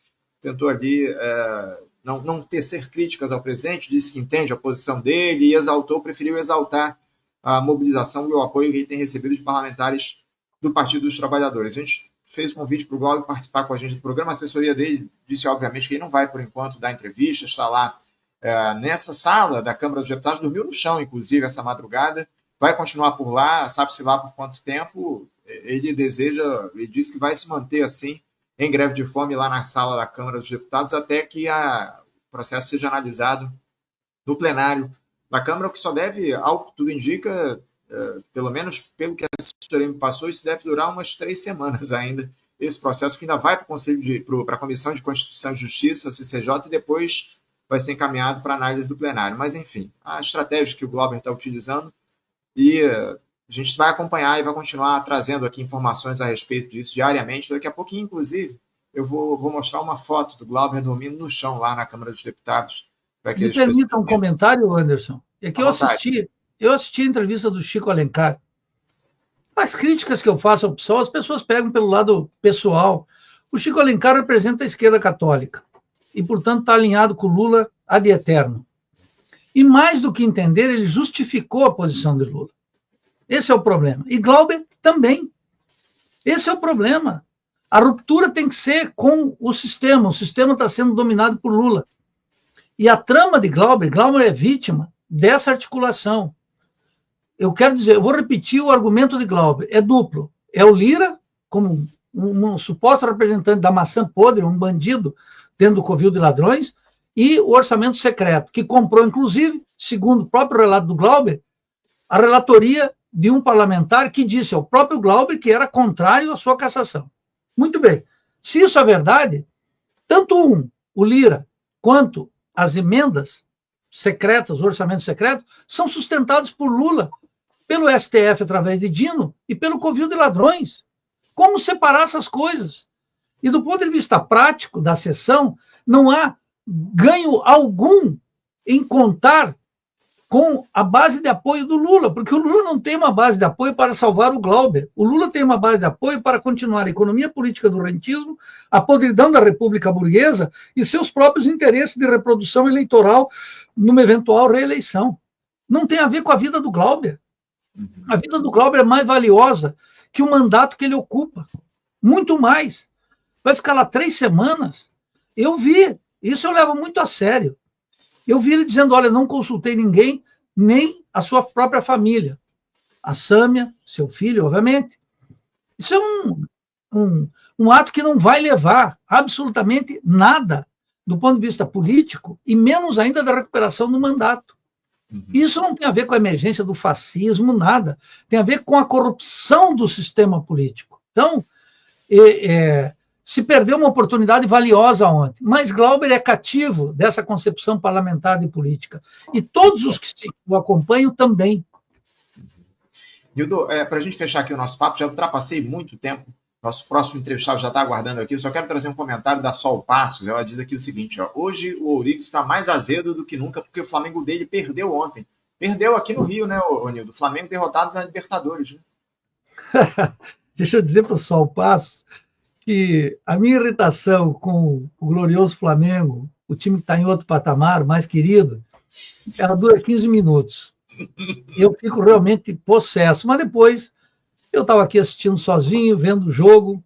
tentou ali não tecer críticas ao presidente, disse que entende a posição dele e preferiu exaltar a mobilização e o apoio que ele tem recebido de parlamentares do Partido dos Trabalhadores. A gente fez um convite para o Glauber participar com a gente do programa, a assessoria dele disse, obviamente, que ele não vai, por enquanto, dar entrevista, está lá nessa sala da Câmara dos Deputados, dormiu no chão, inclusive, essa madrugada, vai continuar por lá, sabe-se lá por quanto tempo. Ele disse que vai se manter assim, em greve de fome, lá na sala da Câmara dos Deputados, até que o processo seja analisado no plenário da Câmara, o que só deve, ao que tudo indica, pelo menos pelo que a assessoria me passou, isso deve durar umas 3 semanas ainda, esse processo que ainda vai para a Comissão de Constituição e Justiça, CCJ, e depois vai ser encaminhado para análise do plenário. Mas, enfim, a estratégia que o Glauber está utilizando, e a gente vai acompanhar e vai continuar trazendo aqui informações a respeito disso diariamente. Daqui a pouquinho, inclusive, eu vou mostrar uma foto do Glauber dormindo no chão lá na Câmara dos Deputados. Me permita um comentário, Anderson. É que eu assisti a entrevista do Chico Alencar. As críticas que eu faço ao PSOL, as pessoas pegam pelo lado pessoal. O Chico Alencar representa a esquerda católica e, portanto, está alinhado com o Lula ad eterno. E mais do que entender, ele justificou a posição de Lula. Esse é o problema. E Glauber também. Esse é o problema. A ruptura tem que ser com o sistema. O sistema está sendo dominado por Lula. E a trama de Glauber é vítima dessa articulação. Eu quero dizer, eu vou repetir o argumento de Glauber. É duplo. É o Lira, como um suposto representante da maçã podre, um bandido dentro do covil de ladrões, e o orçamento secreto, que comprou, inclusive, segundo o próprio relato do Glauber, a relatoria de um parlamentar que disse ao próprio Glauber que era contrário à sua cassação. Muito bem. Se isso é verdade, tanto o Lira, quanto as emendas secretas, o orçamento secreto, são sustentados por Lula, pelo STF através de Dino e pelo covil de ladrões. Como separar essas coisas? E do ponto de vista prático da sessão, não há ganho algum em contar com a base de apoio do Lula, porque o Lula não tem uma base de apoio para salvar o Glauber. O Lula tem uma base de apoio para continuar a economia política do rentismo, a podridão da República Burguesa e seus próprios interesses de reprodução eleitoral numa eventual reeleição. Não tem a ver com a vida do Glauber. A vida do Glauber é mais valiosa que o mandato que ele ocupa. Muito mais. Vai ficar lá 3 semanas. Eu vi. Isso eu levo muito a sério. Eu vi ele dizendo, olha, não consultei ninguém, nem a sua própria família. A Sâmia, seu filho, obviamente. Isso é um ato que não vai levar absolutamente nada do ponto de vista político e menos ainda da recuperação do mandato. Isso não tem a ver com a emergência do fascismo, nada. Tem a ver com a corrupção do sistema político. Então, se perdeu uma oportunidade valiosa ontem. Mas Glauber é cativo dessa concepção parlamentar de política. E todos os que o acompanham também. Nildo, para a gente fechar aqui o nosso papo, já ultrapassei muito tempo. Nosso próximo entrevistado já está aguardando aqui. Eu só quero trazer um comentário da Sol Passos. Ela diz aqui o seguinte, ó, hoje o Ouriques está mais azedo do que nunca porque o Flamengo dele perdeu ontem. Perdeu aqui no Rio, né, Nildo? O Flamengo derrotado na Libertadores. Né? Deixa eu dizer para o Sol Passos que a minha irritação com o glorioso Flamengo, o time que está em outro patamar, mais querido, ela dura 15 minutos. Eu fico realmente possesso. Mas depois eu estava aqui assistindo sozinho, vendo o jogo,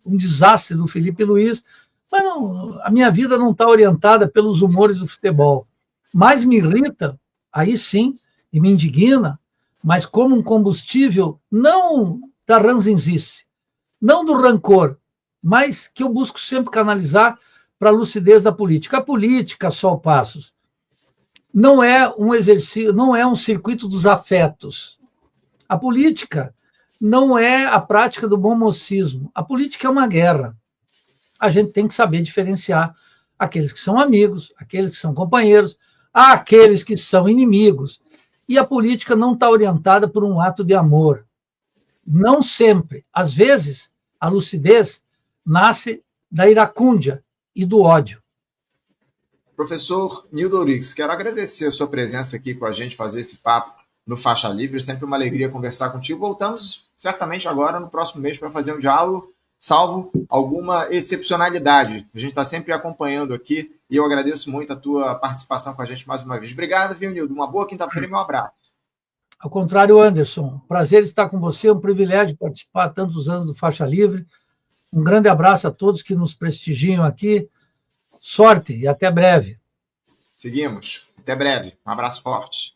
um desastre do Felipe Luiz, mas não, a minha vida não está orientada pelos humores do futebol. Mas me irrita, aí sim, e me indigna, mas como um combustível, não da ranzinzice, não do rancor, mas que eu busco sempre canalizar para a lucidez da política. A política, Sol Passos, não é um exercício, não é um circuito dos afetos. A política não é a prática do bom mocismo. A política é uma guerra. A gente tem que saber diferenciar aqueles que são amigos, aqueles que são companheiros, aqueles que são inimigos. E a política não está orientada por um ato de amor. Não sempre. Às vezes, a lucidez nasce da iracúndia e do ódio. Professor Nildo Ouriques, quero agradecer a sua presença aqui com a gente, fazer esse papo no Faixa Livre. É sempre uma alegria conversar contigo. Voltamos certamente agora no próximo mês para fazer um diálogo, salvo alguma excepcionalidade. A gente está sempre acompanhando aqui e eu agradeço muito a tua participação com a gente mais uma vez. Obrigado, viu, Nildo? Uma boa quinta-feira e meu abraço. Ao contrário, Anderson, prazer estar com você, um privilégio participar há tantos anos do Faixa Livre. Um grande abraço a todos que nos prestigiam aqui. Sorte e até breve. Seguimos. Até breve. Um abraço forte.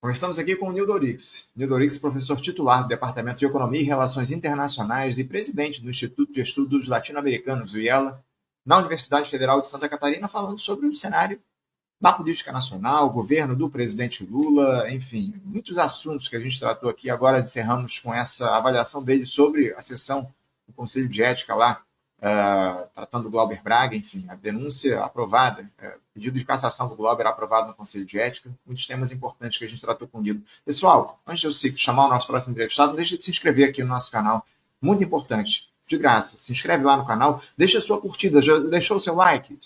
Conversamos aqui com o Nildo Orix. Nildo Orix, professor titular do Departamento de Economia e Relações Internacionais e presidente do Instituto de Estudos Latino-Americanos, o IELA, na Universidade Federal de Santa Catarina, falando sobre o cenário da política nacional, o governo do presidente Lula, enfim, muitos assuntos que a gente tratou aqui. Agora encerramos com essa avaliação dele sobre a sessão do Conselho de Ética lá, tratando do Glauber Braga, enfim, a denúncia aprovada, pedido de cassação do Glauber aprovado no Conselho de Ética, muitos temas importantes que a gente tratou com o Nildo. Pessoal, antes de eu chamar o nosso próximo entrevistado, não deixe de se inscrever aqui no nosso canal, muito importante, de graça, se inscreve lá no canal, deixa a sua curtida, já deixou o seu like?